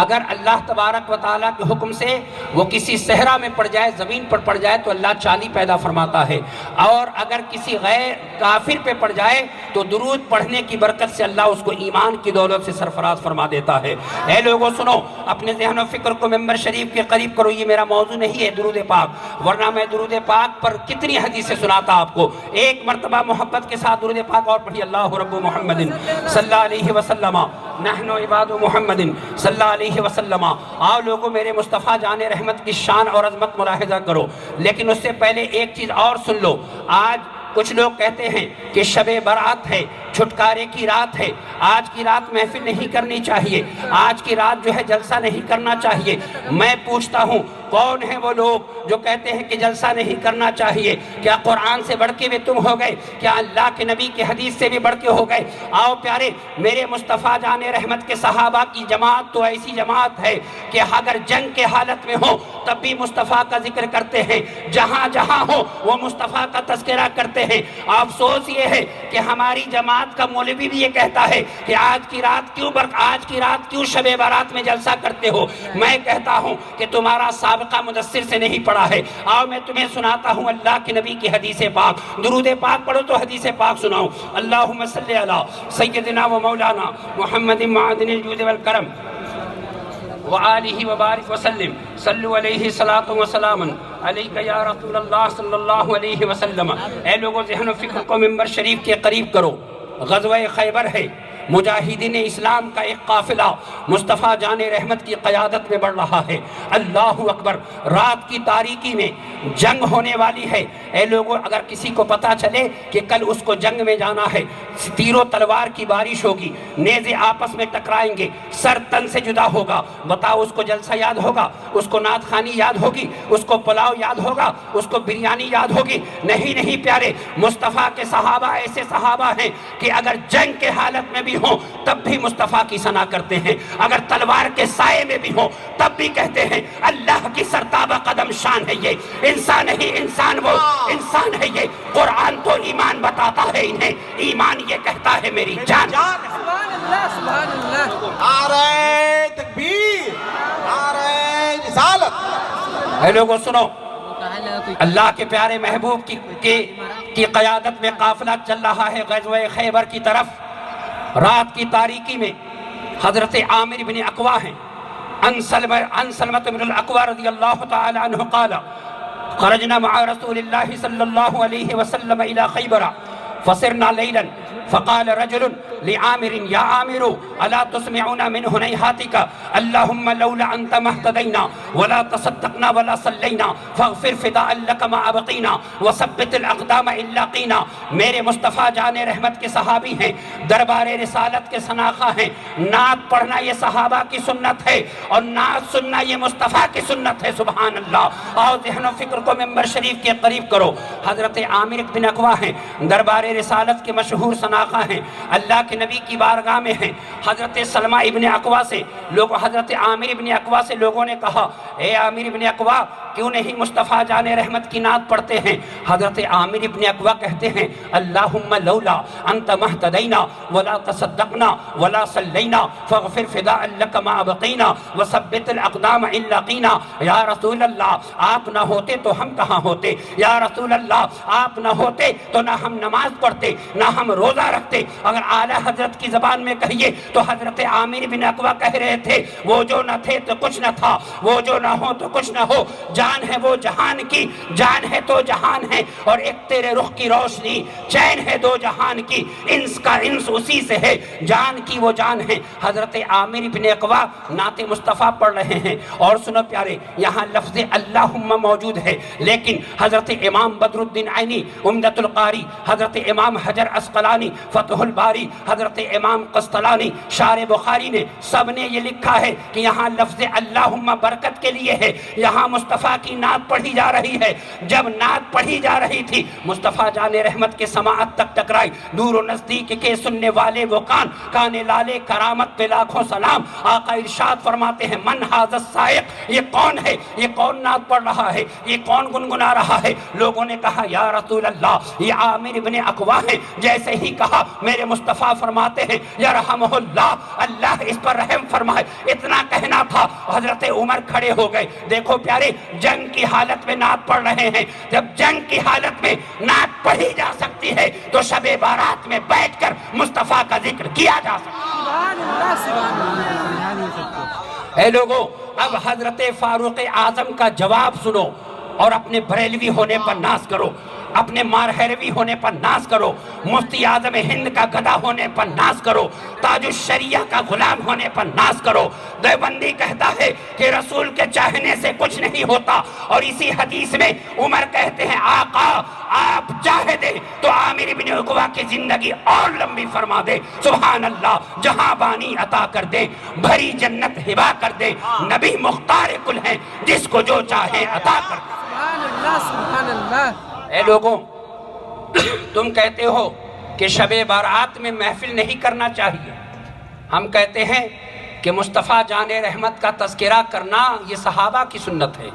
اگر اللہ تبارک و تعالیٰ کے حکم سے وہ کسی صحرا میں پڑ جائے، زمین پر پڑ جائے تو اللہ چاندی پیدا فرماتا ہے، اور اگر کسی غیر کافر پہ پڑ جائے تو درود پڑھنے کی برکت سے اللہ اس کو ایمان کی دولت سے سرفراز فرما دیتا ہے۔ اے لوگوں سنو، اپنے ذہن و فکر کو ممبر شریف کے قریب کرو، یہ میرا موضوع نہیں ہے درود پاک، ورنہ میں درود پاک پر کتنی حدیثیں سناتا آپ کو۔ ایک مرتبہ محبت کے ساتھ درود پاک اور پڑھی، اللہ رب محمد صلی اللہ علیہ وسلم، نحن عباد محمد صلی اللہ علیہ وسلم۔ آؤ لوگوں میرے مصطفیٰ جان رحمت کی شان اور عظمت ملاحظہ کرو، لیکن اس سے پہلے ایک چیز اور سن لو۔ آج کچھ لوگ کہتے ہیں کہ شب برات ہے، چھٹکارے کی رات ہے، آج کی رات محفل نہیں کرنی چاہیے، آج کی رات جو ہے جلسہ نہیں کرنا چاہیے۔ میں پوچھتا ہوں کون ہیں وہ لوگ جو کہتے ہیں کہ جلسہ نہیں کرنا چاہیے؟ کیا قرآن سے بڑھ کے بھی تم ہو گئے؟ کیا اللہ کے نبی کی حدیث سے بھی بڑھ کے ہو گئے؟ آؤ پیارے، میرے مصطفیٰ جان رحمت کے صحابہ کی جماعت تو ایسی جماعت ہے کہ اگر جنگ کے حالت میں ہو تب بھی مصطفیٰ کا ذکر کرتے ہیں، جہاں جہاں ہو وہ مصطفیٰ کا تذکرہ کرتے ہیں۔ افسوس یہ ہے کہ ہماری جماعت کا مولوی بھی یہ کہتا ہے کہ آج کی رات کیوں شب برات میں جلسہ کرتے ہو؟ میں کہتا ہوں کہ تمہارا سابقہ مدثر سے نہیں پڑھا ہے۔ آؤ میں تمہیں سناتا ہوں اللہ کے نبی کی حدیث پاک، درود پاک پڑھو تو حدیث پاک سناؤ۔ اللہم صلی علی سیدنا و مولانا محمد معدن الجود والکرم وآلہ وبارک وسلم، صلو علیہ الصلاۃ وسلام علیک یا رسول اللہ صلی اللہ علیہ وسلم۔ اے لوگوں ذہن و فکر کو ممبر شریف کے قریب کرو۔ غزوہ خیبر ہے، مجاہدین اسلام کا ایک قافلہ مصطفیٰ جان رحمت کی قیادت میں بڑھ رہا ہے۔ اللہ اکبر، رات کی تاریکی میں جنگ ہونے والی ہے۔ اے لوگوں اگر کسی کو پتا چلے کہ کل اس کو جنگ میں جانا ہے، تیر و تلوار کی بارش ہوگی، نیزے آپس میں ٹکرائیں گے، سر تن سے جدا ہوگا، بتاؤ اس کو جلسہ یاد ہوگا؟ اس کو نعت خوانی یاد ہوگی؟ اس کو پلاؤ یاد ہوگا؟ اس کو بریانی یاد ہوگی؟ نہیں پیارے، مصطفیٰ کے صحابہ ایسے صحابہ ہیں کہ اگر جنگ کے حالت میں بھی ہوں تب بھی مصطفیٰ کی ثنا کرتے ہیں، اگر تلوار کے سائے میں بھی ہوں تب بھی کہتے ہیں اللہ کی سرتابہ قدم شان ہے یہ، انسان نہیں انسان وہ انسان ہے یہ۔ قرآن تو ایمان بتاتا ہے انہیں، ایمان یہ کہتا ہے میری جان۔ سبحان اللہ سبحان اللہ نعرہ تکبیر، نعرہ رسالت۔ اے لوگوں سنو، اللہ کے پیارے محبوب کی قیادت میں قافلہ چل رہا ہے غزوہ خیبر کی طرف۔ رات کی تاریکی میں حضرت عامر بن اقوا ہیں، عن سلمۃ بن الاقوا رضی اللہ تعالی عنہ قال خرجنا مع رسول اللہ صلی اللہ علیہ وسلم الى خیبر فسرنا لیلا فقال رجل لعامر یا عامر الا تسمعون من هنیہاتک اللہم لولا انت ما اهتدینا ولا تصدقنا ولا صلینا فاغفر فداء لک ما ابقینا وثبت الاقدام ان لاقینا. میرے مصطفیٰ جان رحمت کے صحابی ہیں، دربار رسالت کے سناخہ ہیں. نعت پڑھنا یہ صحابہ کی سنت ہے اور نعت سننا یہ مصطفیٰ کی سنت ہے. سبحان اللہ. اور ذہن و فکر کو ممبر شریف کے قریب کرو. حضرت عامر بن عقوہ ہیں، دربار رسالت کے مشہور سناخہ ہیں، اللہ کے نبی کی بارگاہ میں ہیں. حضرت سلمہ ابن عقوہ سے حضرت عامر ابن عقوہ سے لوگوں نے کہا اے عامر ابن عقوہ کیوں نہیں مصطفیٰ جان رحمت کی نعت پڑھتے ہیں؟ حضرت عامر ابن عقوہ کہتے ہیں اللہم لولا انت ما اهتدینا ولا تصدقنا ولا صلینا فاغفر فداء لک ما ابقینا وثبت الاقدام ان لاقینا. یا رسول اللہ آپ نہ ہوتے تو ہم کہاں ہوتے، یا رسول اللہ آپ نہ ہوتے تو نہ ہم نماز پڑھتے نہ ہم روزہ رکھتے. اگر اعلیٰ حضرت کی زبان میں کہیے تو حضرت عامر بن عقوہ کہہ رہے تھے وہ جو نہ تھے تو کچھ نہ تھا، وہ جو نہ ہو تو کچھ نہ ہو. جان ہے وہ جہان کی، جان ہے تو جہان ہے، اور ایک تیرے رخ کی روشنی، چین ہے دو جہان کی، انس کا انس اسی سے ہے، جان کی وہ جان ہے. حضرت عامر بن عقوہ نعت مصطفیٰ پڑھ رہے ہیں. اور سنو پیارے، یہاں لفظ اللہم موجود ہے، لیکن حضرت امام بدر الدین عینی عمدۃ القاری، حضرت امام حجر عسقلانی فتح الباری، حضرت امام قسطلانی شارح بخاری نے سب نے یہ لکھا ہے کہ یہاں لفظ اللہم برکت کے لیے ہے. یہاں مصطفیٰ کی نعت پڑھی جا رہی ہے. جب نعت پڑھی جا رہی تھی مصطفیٰ جان رحمت کے سماعت تک ٹکرائی. دور و نزدیک کے سننے والے وہ کان لالے کرامت پہ لاکھوں سلام. آقا ارشاد فرماتے ہیں من ھذا السائق، یہ کون ہے، یہ کون نعت پڑھ رہا ہے، یہ کون گنگنا رہا ہے؟ لوگوں نے کہا یا رسول اللہ یہ عامر بن عقوہ ہیں. جیسے ہی کہا میرے مصطفیٰ فرماتے ہیں یرحمہ اللہ، اللہ اس پر رحم فرمائے. اتنا کہنا تھا حضرت عمر کھڑے ہو گئے. دیکھو پیارے، جنگ کی حالت میں نعت پڑھ رہے ہیں. جب جنگ کی حالت میں نعت پڑھی جا سکتی ہے تو شب بارات میں بیٹھ کر مصطفیٰ کا ذکر کیا جا سکتا ہے. اے لوگوں، اب حضرت فاروق اعظم کا جواب سنو اور اپنے بریلوی ہونے پر ناز کرو، اپنے مارہروی ہونے پر ناز کرو، مفتی اعظم ہند کا گدھا ہونے پر ناز کرو، تاج الشریعہ کا غلام ہونے پر ناز کرو. دیوبندی کہتا ہے کہ رسول کے چاہنے سے کچھ نہیں ہوتا، اور اسی حدیث میں عمر کہتے ہیں آقا آپ چاہے دے تو عامر بن عقوہ کی زندگی اور لمبی فرما دے. سبحان اللہ، جہاں بانی عطا کر دے، بھری جنت ہبا کر دے. نبی مختار کل ہیں، جس کو جو چاہے عطا کر دے. سبحان اللہ سبحان اللہ. اے لوگوں، تم کہتے ہو کہ شب بارات میں محفل نہیں کرنا چاہیے. ہم کہتے ہیں کہ مصطفیٰ جان رحمت کا تذکرہ کرنا یہ صحابہ کی سنت ہے.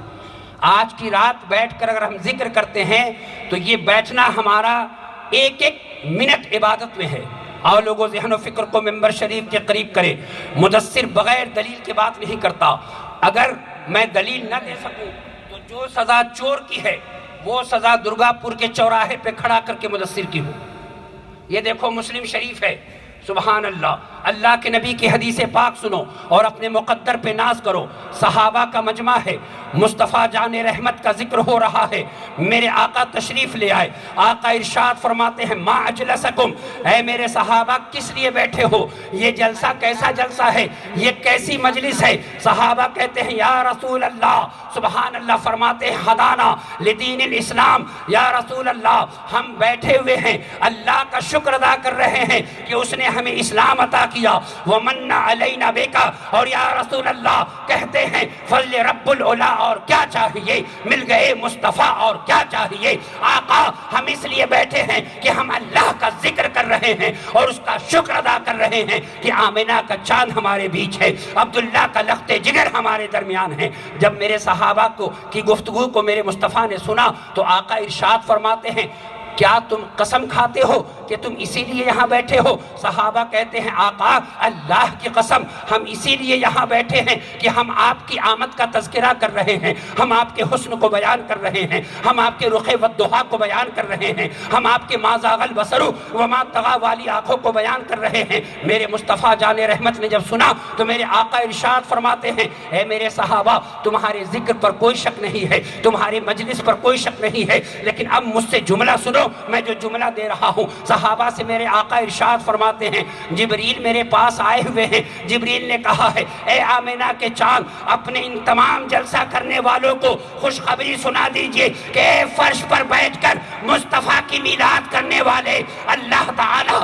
آج کی رات بیٹھ کر اگر ہم ذکر کرتے ہیں تو یہ بیٹھنا ہمارا ایک ایک منٹ عبادت میں ہے. اور لوگوں ذہن و فکر کو ممبر شریف کے قریب کرے. مدثر بغیر دلیل کے بات نہیں کرتا. اگر میں دلیل نہ دے سکوں تو جو سزا چور کی ہے وہ سزا درگا پور کے چوراہے پہ کھڑا کر کے مدثر کی ہو. یہ دیکھو مسلم شریف ہے. سبحان اللہ. اللہ کے نبی کی حدیث پاک سنو اور اپنے مقدر پہ ناز کرو. صحابہ کا مجمع ہے، مصطفیٰ جان رحمت کا ذکر ہو رہا ہے. میرے آقا تشریف لے آئے. آقا ارشاد فرماتے ہیں ما اجلسکم، اے میرے صحابہ کس لیے بیٹھے ہو؟ یہ جلسہ کیسا جلسہ ہے، یہ کیسی مجلس ہے؟ صحابہ کہتے ہیں یا رسول اللہ، سبحان اللہ، فرماتے ہیں ہدانا لدین الاسلام. یا رسول اللہ ہم بیٹھے ہوئے ہیں، اللہ کا شکر ادا کر رہے ہیں کہ اس نے ہمیں اسلام عطا کیا. ومن علینا بیکا، اور یا رسول اللہ کہتے ہیں فضل رب العلا، اور کیا چاہیے؟ مل گئے مصطفیٰ، اور کیا چاہیے؟ آقا ہم اس لیے بیٹھے ہیں کہ ہم اللہ کا ذکر کر رہے ہیں اور اس کا شکر ادا کر رہے ہیں کہ آمنہ کا چاند ہمارے بیچ ہے، عبداللہ کا لخت جگر ہمارے درمیان ہے. جب میرے صحابہ کی گفتگو کو میرے مصطفیٰ نے سنا تو آقا ارشاد فرماتے ہیں کیا تم قسم کھاتے ہو کہ تم اسی لیے یہاں بیٹھے ہو؟ صحابہ کہتے ہیں آقا اللہ کی قسم ہم اسی لیے یہاں بیٹھے ہیں کہ ہم آپ کی آمد کا تذکرہ کر رہے ہیں، ہم آپ کے حسن کو بیان کر رہے ہیں، ہم آپ کے رخ والضحیٰ کو بیان کر رہے ہیں، ہم آپ کے ما زاغ البصر وما طغیٰ والی آنکھوں کو بیان کر رہے ہیں. میرے مصطفیٰ جان رحمت نے جب سنا تو میرے آقا ارشاد فرماتے ہیں اے میرے صحابہ تمہارے ذکر پر کوئی شک نہیں ہے، تمہاری مجلس پر کوئی شک نہیں ہے، لیکن اب مجھ سے جملہ سنو. میں جو جملہ دے رہا ہوں صحابہ سے میرے آقا ارشاد فرماتے ہیں جبریل میرے پاس آئے ہوئے ہیں، جبریل نے کہا ہے اے آمینہ کے چاند اپنے ان تمام جلسہ کرنے والوں کو خوشخبری سنا دیجئے کہ اے فرش پر بیٹھ کر مصطفیٰ کی میلاد کرنے والے، اللہ تعالیٰ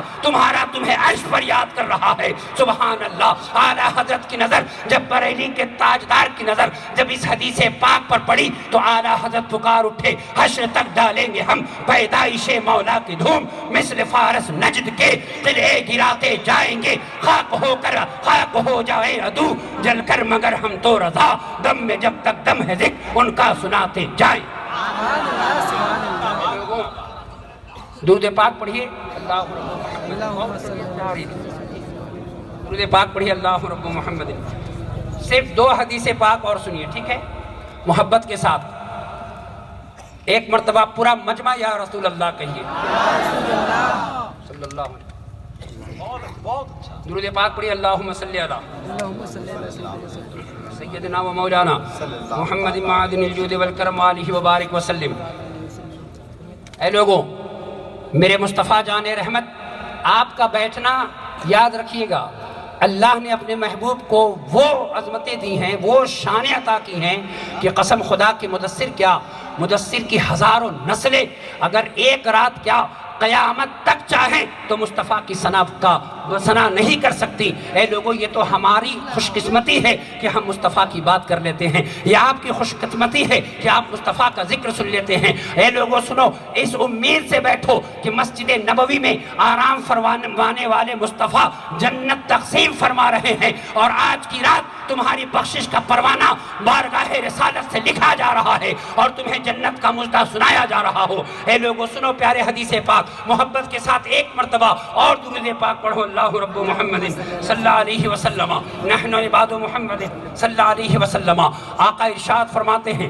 تمہیں عرش پر یاد کر رہا ہے۔ سبحان اللہ۔ اعلیٰ حضرت کی نظر جب بریلی کے تاجدار کی نظر جب اس حدیث پاک پر پڑی تو اعلیٰ حضرت پکار اٹھے حشر تک ڈالیں گے ہم پیدائش مولا کی دھوم، مثل فارس نجد کے قلعے گراتے جائیں گے، خاک ہو جائے عدو جل کر مگر ہم تو رضا، دم میں جب تک دم ہے ذکر ان کا سناتے جائیں۔ درود پاک پڑھیے درود پاک پڑھیے اللہ رب محمد۔ صرف 2 حدیث پاک اور سنیے، ٹھیک ہے، محبت کے ساتھ ایک مرتبہ پورا مجمع یا رسول اللہ کہیے صلی اللہ علیہ وسلم۔ بہت اچھا۔ درود پاک پڑھیے اللہم صلی علی سیدنا و مولانا محمد معدن الجود والکرم آلہ وبارک وسلم۔ اے لوگوں، میرے مصطفیٰ جان رحمت، آپ کا بیٹھنا یاد رکھیے گا، اللہ نے اپنے محبوب کو وہ عظمتیں دی ہیں، وہ شانیں عطا کی ہیں کہ قسم خدا کی مدثر کی ہزاروں نسلیں اگر ایک رات کیا قیامت تک چاہیں تو مصطفیٰ کی ثنا نہیں کر سکتی۔ اے لوگوں، یہ تو ہماری خوش قسمتی ہے کہ ہم مصطفیٰ کی بات کر لیتے ہیں، یہ آپ کی خوش قسمتی ہے کہ آپ مصطفیٰ کا ذکر سن لیتے ہیں۔ اے لوگوں سنو، اس امید سے بیٹھو کہ مسجد نبوی میں آرام فرمانے والے مصطفیٰ جنت تقسیم فرما رہے ہیں، اور آج کی رات تمہاری بخشش کا پروانہ بارگاہ رسالت سے لکھا جا رہا ہے اور تمہیں جنت کا مژدہ سنایا جا رہا ہو۔ اے لوگوں سنو، پیارے حدیث پاک محبت کے ساتھ ایک مرتبہ اور درود پاک پڑھو اللہ رب محمد صلی اللہ علیہ وسلم، نحن عباد محمد صلی اللہ علیہ وسلم۔ آقا ارشاد فرماتے ہیں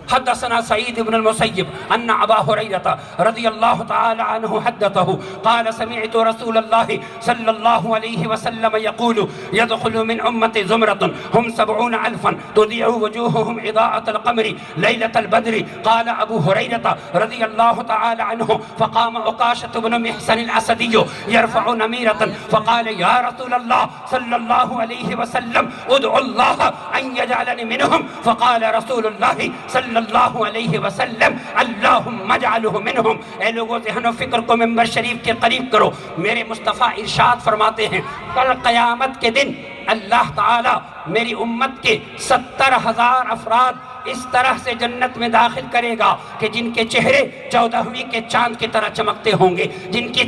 حدثنا سعید بن المسیب ان ابا ہریرہ رضی اللہ تعالی عنہ حدثہ قال سمعت رسول اللہ صلی اللہ علیہ وسلم یقول يدخل من امتی زمرة هم 70,000 تضيء وجوههم اضاءة القمر ليلة البدر قال ابو ہریرہ رضی اللہ تعالی عنہ فقام عکاشة بن محصن الاسدی يرفع نمیرة فقال یا رسول اللہ صلی اللہ علیہ وسلم ادعو اللہ ان يجعلنی منهم فقال رسول اللہ صلی اللہ علیہ وسلم اللہم اجعلہ منہم۔ اے لوگوں، ذہن و فکر کو منبر شریف کے قریب کرو۔ میرے مصطفیٰ ارشاد فرماتے ہیں کل قیامت کے دن اللہ تعالیٰ میری امت کے 70,000 افراد اس طرح سے جنت میں داخل کرے گا کہ جن کے چہرے 14ویں کے چاند کی طرح چمکتے ہوں گے، جن کے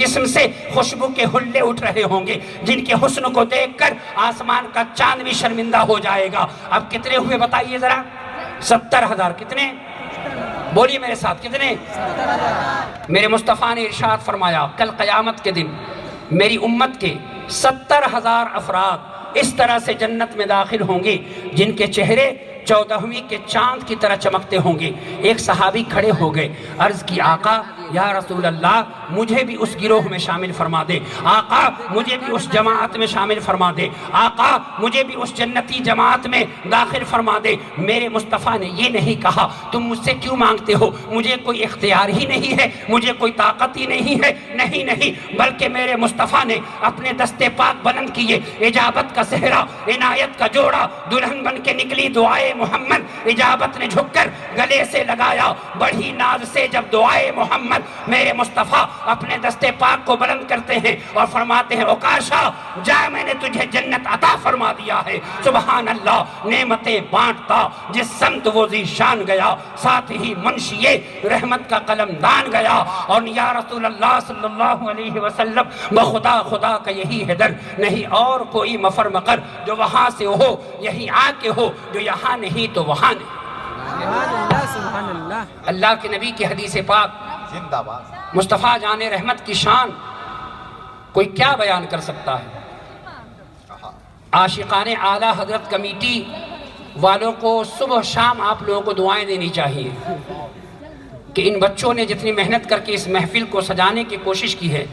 جسم سے خوشبو کے حلے اٹھ رہے ہوں گے، جن کے حسن کو دیکھ کر آسمان کا چاند بھی شرمندہ ہو جائے گا۔ اب کتنے ہوئے بتائیے ذرا؟ 70,000۔ کتنے؟ بولیے میرے ساتھ، کتنے؟ میرے مصطفیٰ نے ارشاد فرمایا کل قیامت کے دن میری امت کے 70,000 افراد اس طرح سے جنت میں داخل ہوں گے جن کے چہرے 14ویں کے چاند کی طرح چمکتے ہوں گے۔ ایک صحابی کھڑے ہو گئے، عرض کی آقا یا رسول اللہ مجھے بھی اس گروہ میں شامل فرما دے، آقا مجھے بھی اس جماعت میں شامل فرما دے، آقا مجھے بھی اس جنتی جماعت میں داخل فرما دے۔ میرے مصطفیٰ نے یہ نہیں کہا تم مجھ سے کیوں مانگتے ہو، مجھے کوئی اختیار ہی نہیں ہے، مجھے کوئی طاقت ہی نہیں ہے، نہیں، بلکہ میرے مصطفیٰ نے اپنے دستے پاک بلند کیے، اجابت کا صحرا، عنایت کا جوڑا، دلہن بن کے نکلی دعائے محمد، اجابت نے جھک کر گلے سے لگایا، بڑھی ناز سے جب دعائے محمد۔ میرے مصطفیٰ اپنے دستے پاک کو بلند کرتے ہیں اور فرماتے ہیں عکاشہ جا، میں نے تجھے جنت عطا فرما دیا ہے۔ سبحان اللہ، نعمتیں بانٹتا جس سمت وہ ذیشان گیا، ساتھ ہی منشیے رحمت کا قلم دان گیا، اور یا رسول اللہ صلی اللہ علیہ وسلم بخدا خدا کا یہی ہے در، نہیں اور کوئی مفر مقر جو وہاں سے ہو، یہی آ کے ہو، جو یہاں نہیں تو وہاں نہیں۔ سبحان اللہ۔ اللہ کے نبی کی حدیث پاک، زندہ باد۔ مصطفیٰ جان رحمت کی شان کوئی کیا بیان کر سکتا ہے؟ عاشقان اعلیٰ حضرت کمیٹی والوں کو صبح شام آپ لوگوں کو دعائیں دینی چاہیے کہ ان بچوں نے جتنی محنت کر کے اس محفل کو سجانے کی کوشش کی ہے،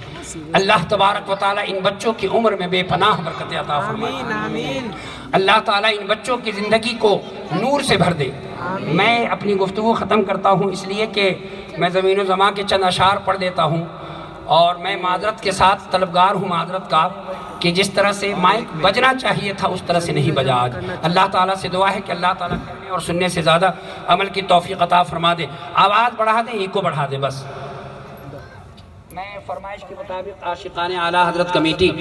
اللہ تبارک و تعالیٰ ان بچوں کی عمر میں بے پناہ برکت عطا فرمائے۔ آمین۔ اللہ تعالیٰ ان بچوں کی زندگی کو نور سے بھر دے۔ میں اپنی گفتگو ختم کرتا ہوں اس لیے کہ میں زمین و زمان کے چند اشعار پڑھ دیتا ہوں، اور میں معذرت کے ساتھ طلبگار ہوں معذرت کا کہ جس طرح سے مائک بجنا چاہیے تھا اس طرح سے نہیں بجا آج۔ اللہ تعالیٰ سے دعا ہے کہ اللہ تعالیٰ کرنے اور سننے سے زیادہ عمل کی توفیق عطا فرما دے۔ آواز بڑھا دیں، ایکو بڑھا دیں بس۔ میں فرمائش کے مطابق عاشقان اعلیٰ حضرت کمیٹی،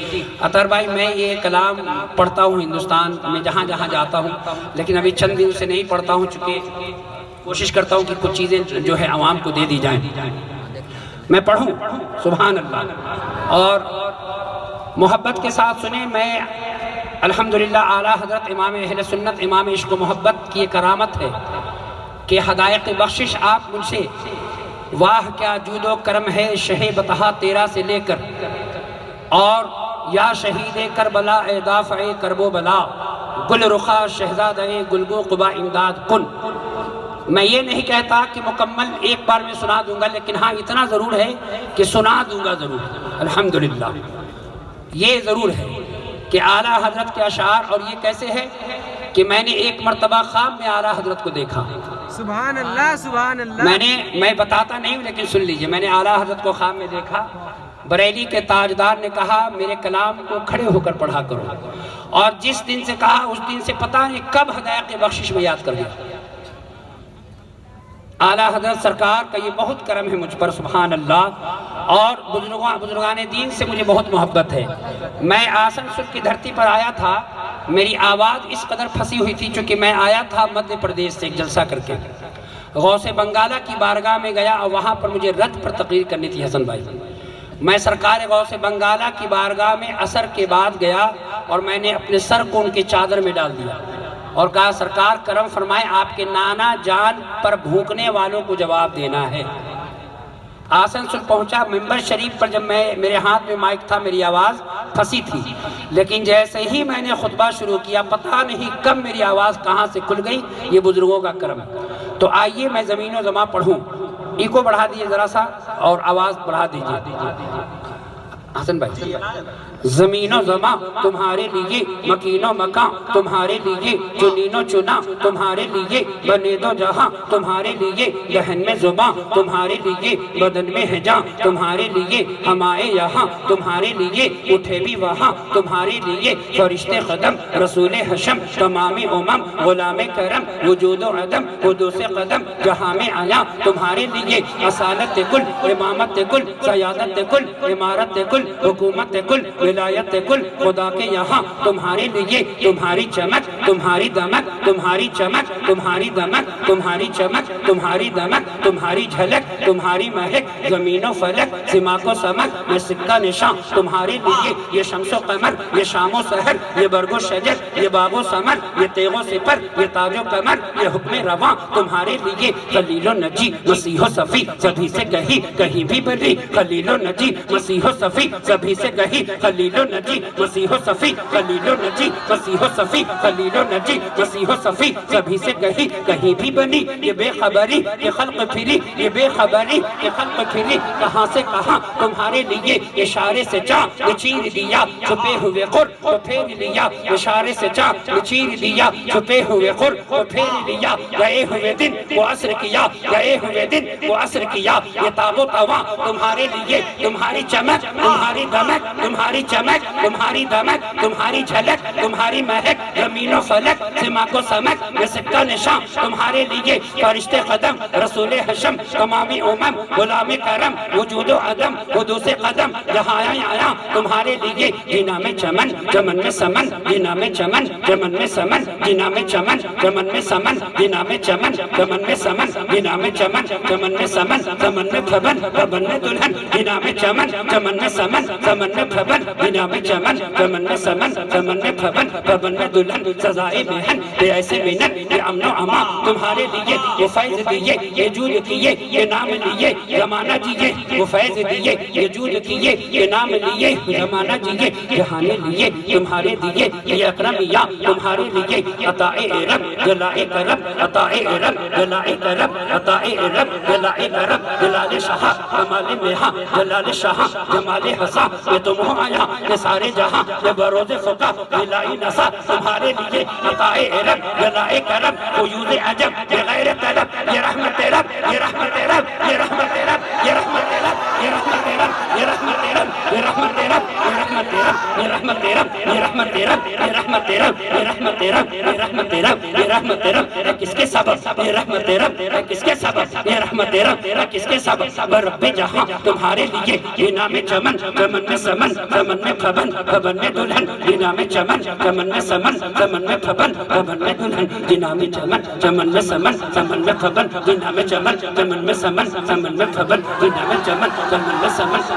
اطہر بھائی میں یہ کلام پڑھتا ہوں ہندوستان میں جہاں جہاں جاتا ہوں، لیکن ابھی چند دن سے نہیں پڑھتا ہوں چونکہ کوشش کرتا ہوں کہ کچھ چیزیں جو ہے عوام کو دے دی جائیں۔ میں پڑھوں سبحان اللہ، اور محبت کے ساتھ سنیں۔ میں الحمدللہ اعلیٰ حضرت امام اہل سنت امام عشق و محبت کی یہ کرامت ہے کہ حدائق بخشش آپ مجھ سے، واہ کیا جود و کرم ہے شہ بطحا تیرا سے لے کر، اور یا شہید کربلا اے دافع کرب و بلا، گل رخا شہزادہ گلگو قبا امداد کن۔ میں یہ نہیں کہتا کہ مکمل ایک بار میں سنا دوں گا، لیکن ہاں اتنا ضرور ہے کہ سنا دوں گا ضرور الحمدللہ۔ یہ ضرور ہے کہ اعلیٰ حضرت کے اشعار، اور یہ کیسے ہے کہ میں نے ایک مرتبہ خواب میں اعلیٰ حضرت کو دیکھا۔ سبحان اللہ سبحان اللہ۔ میں بتاتا نہیں ہوں لیکن سن لیجئے، میں نے اعلیٰ حضرت کو خواب میں دیکھا۔ بریلی کے تاجدار نے کہا میرے کلام کو کھڑے ہو کر پڑھا کرو، اور جس دن سے کہا اس دن سے پتہ نہیں کب حدائق بخشش میں یاد کر دیا۔ اعلیٰ حضرت سرکار کا یہ بہت کرم ہے مجھ پر سبحان اللہ، اور بزرگان دین سے مجھے بہت محبت ہے۔ میں آسنسول کی دھرتی پر آیا تھا، میری آواز اس قدر پھنسی ہوئی تھی چونکہ میں آیا تھا مدھیہ پردیش سے ایک جلسہ کر کے، غوث بنگالہ کی بارگاہ میں گیا اور وہاں پر مجھے رد پر تقریر کرنی تھی حسن بھائی۔ میں سرکار غوث بنگالہ کی بارگاہ میں عصر کے بعد گیا اور میں نے اپنے سر کو ان کی چادر میں ڈال دیا اور کہا سرکار کرم فرمائے، آپ کے نانا جان پر بھوکنے والوں کو جواب دینا ہے۔ آسنسول پہنچا، ممبر شریف پر جب میرے ہاتھ میں مائک تھا میری آواز پھنسی تھی، لیکن جیسے ہی میں نے خطبہ شروع کیا پتہ نہیں کب میری آواز کہاں سے کھل گئی، یہ بزرگوں کا کرم ہے۔ تو آئیے میں زمین و زمان پڑھوں، ایکو بڑھا دیجئے ذرا سا اور آواز بڑھا دیجئے حسن بھائی۔ زمین و زمان تمہارے لیے، مکین و مکان تمہارے لیے، چنین و چنا تمہارے لیے، بنے دو جہاں تمہارے لیے، دہن میں زباں تمہارے لیے، بدن میں ہے جاں تمہارے لیے، ہم آئے یہاں تمہارے لیے، اٹھے بھی وہاں تمہارے لیے، فرشتے قدم رسول حشم تمام امم غلام کرم، وجود و عدم قدوس قدم جہاں میں آیا تمہارے لیے، اصالت کل امامت کل سیادت کل امارت کل حکومت کل ولایت کل خدا کے یہاں تمہارے لیے، تمہاری چمک تمہاری دمک تمہاری چمک تمہاری دمک تمہاری چمک تمہاری دمک تمہاری جھلک تمہاری مہک، زمین و فلک سماک و سمک میں سکہ نشان تمہارے لیے، یہ شمس و قمر یہ شام و سحر یہ برگ و شجر یہ باغ و ثمر یہ تیغ و سپر یہ تاج و کمر یہ حکم رواں تمہارے لیے، خلیل و نجی مسیح و صفی سبھی سے کہیں بھی بری، خلیل و نجی مسیح و صفی سبھی سے خلیل و نجی مسیح و صفی خلیل و نجی مسیح و صفی خلیل و نجی مسیح و صفی سبھی سے کہیں بھی بنی، یہ بے خبری یہ خلق پھری، یہ بے خبری یہ خلق پھری، کہاں سے کہاں تمہارے لیے، اشارے سے چاند یہ چیر دیا چھپے ہوئے خور تو پھیر لیا، اشارے سے چاند یہ چیر دیا چھپے ہوئے خور تو پھیر لیا، گئے ہوئے دن وہ عصر کیا، گئے ہوئے دن وہ عصر کیا، یہ تاب و تواں تمہارے لیے، تمہاری چمک تمہاری دمک تمہاری چمک تمہاری دمک تمہاری جھلک تمہاری مہک، زمین و فلک سماک و سمک میں سکہ نشان تمہارے لیے، فرشتے قدم رسول حشم تمامی امم غلام کرم، وجود و عدم حدوث قدم جہاں آیا تمہارے لیے، جنا میں چمن چمن میں سمن جنا میں چمن چمن میں سمن جنا میں چمن چمن میں سمن جنا میں چمن چمن میں سمن جنا میں چمن چمن میں سمن چمن میں پھبن پھبن میں دلہن جنا میں چمن چمن میں سمن چمن میں پھبن جنا میں چمن چمن میں سمن چمن میں پھبن پھبن میں دلہن، سزائے بہن یہ ایسے منت یہ امن و امان تمہارے لیے، وہ فیض دیے یہ جود کیے یہ نام لیے زمانہ جیے، وہ فیض دیے یہ جود کیے یہ نام لیے زمانہ جیے، جہانے لیے تمہارے دیے، یہ اکرمیہ تمہارے لیے، عطائے رب جلائے کرب عطائے رب جلائے کرب عطائے رب جلائے کرب، جلال شاہ کمال مہاں جلال شاہ جمال ہسا یہ تم ہو آیا یہ سارے جہاں یہ بروز فقہ ملائی نسا تمہارے لیے عطائے علم جلائے کرم قیود عجب یہ غیر طلب یہ رحمت رب یہ رحمت رب یہ رحمت رب یہ رحمت رب یہ رحمت رب یہ رحمت رب یہ رحمت رب یہ رحمت رب یہ رحمت رب یہ رحمت رب یہ رحمت رب یہ رحمت رب یہ رحمت رب یہ رحمت رب کس کے سبب یہ رحمت رب کس کے سبب یہ رحمت رب کس کے سبب رب جہاں تمہارے لیے یہ نام چمن چمن میں سمن سمن میں پھبن پھبن میں دلہن یہ نام چمن چمن میں سمن سمن میں پھبن پھبن میں دلہن یہ نام چمن چمن میں سمن سمن میں پھبن یہ نام چمن چمن میں سمن سمن میں پھبن یہ نام چمن چمن میں سمن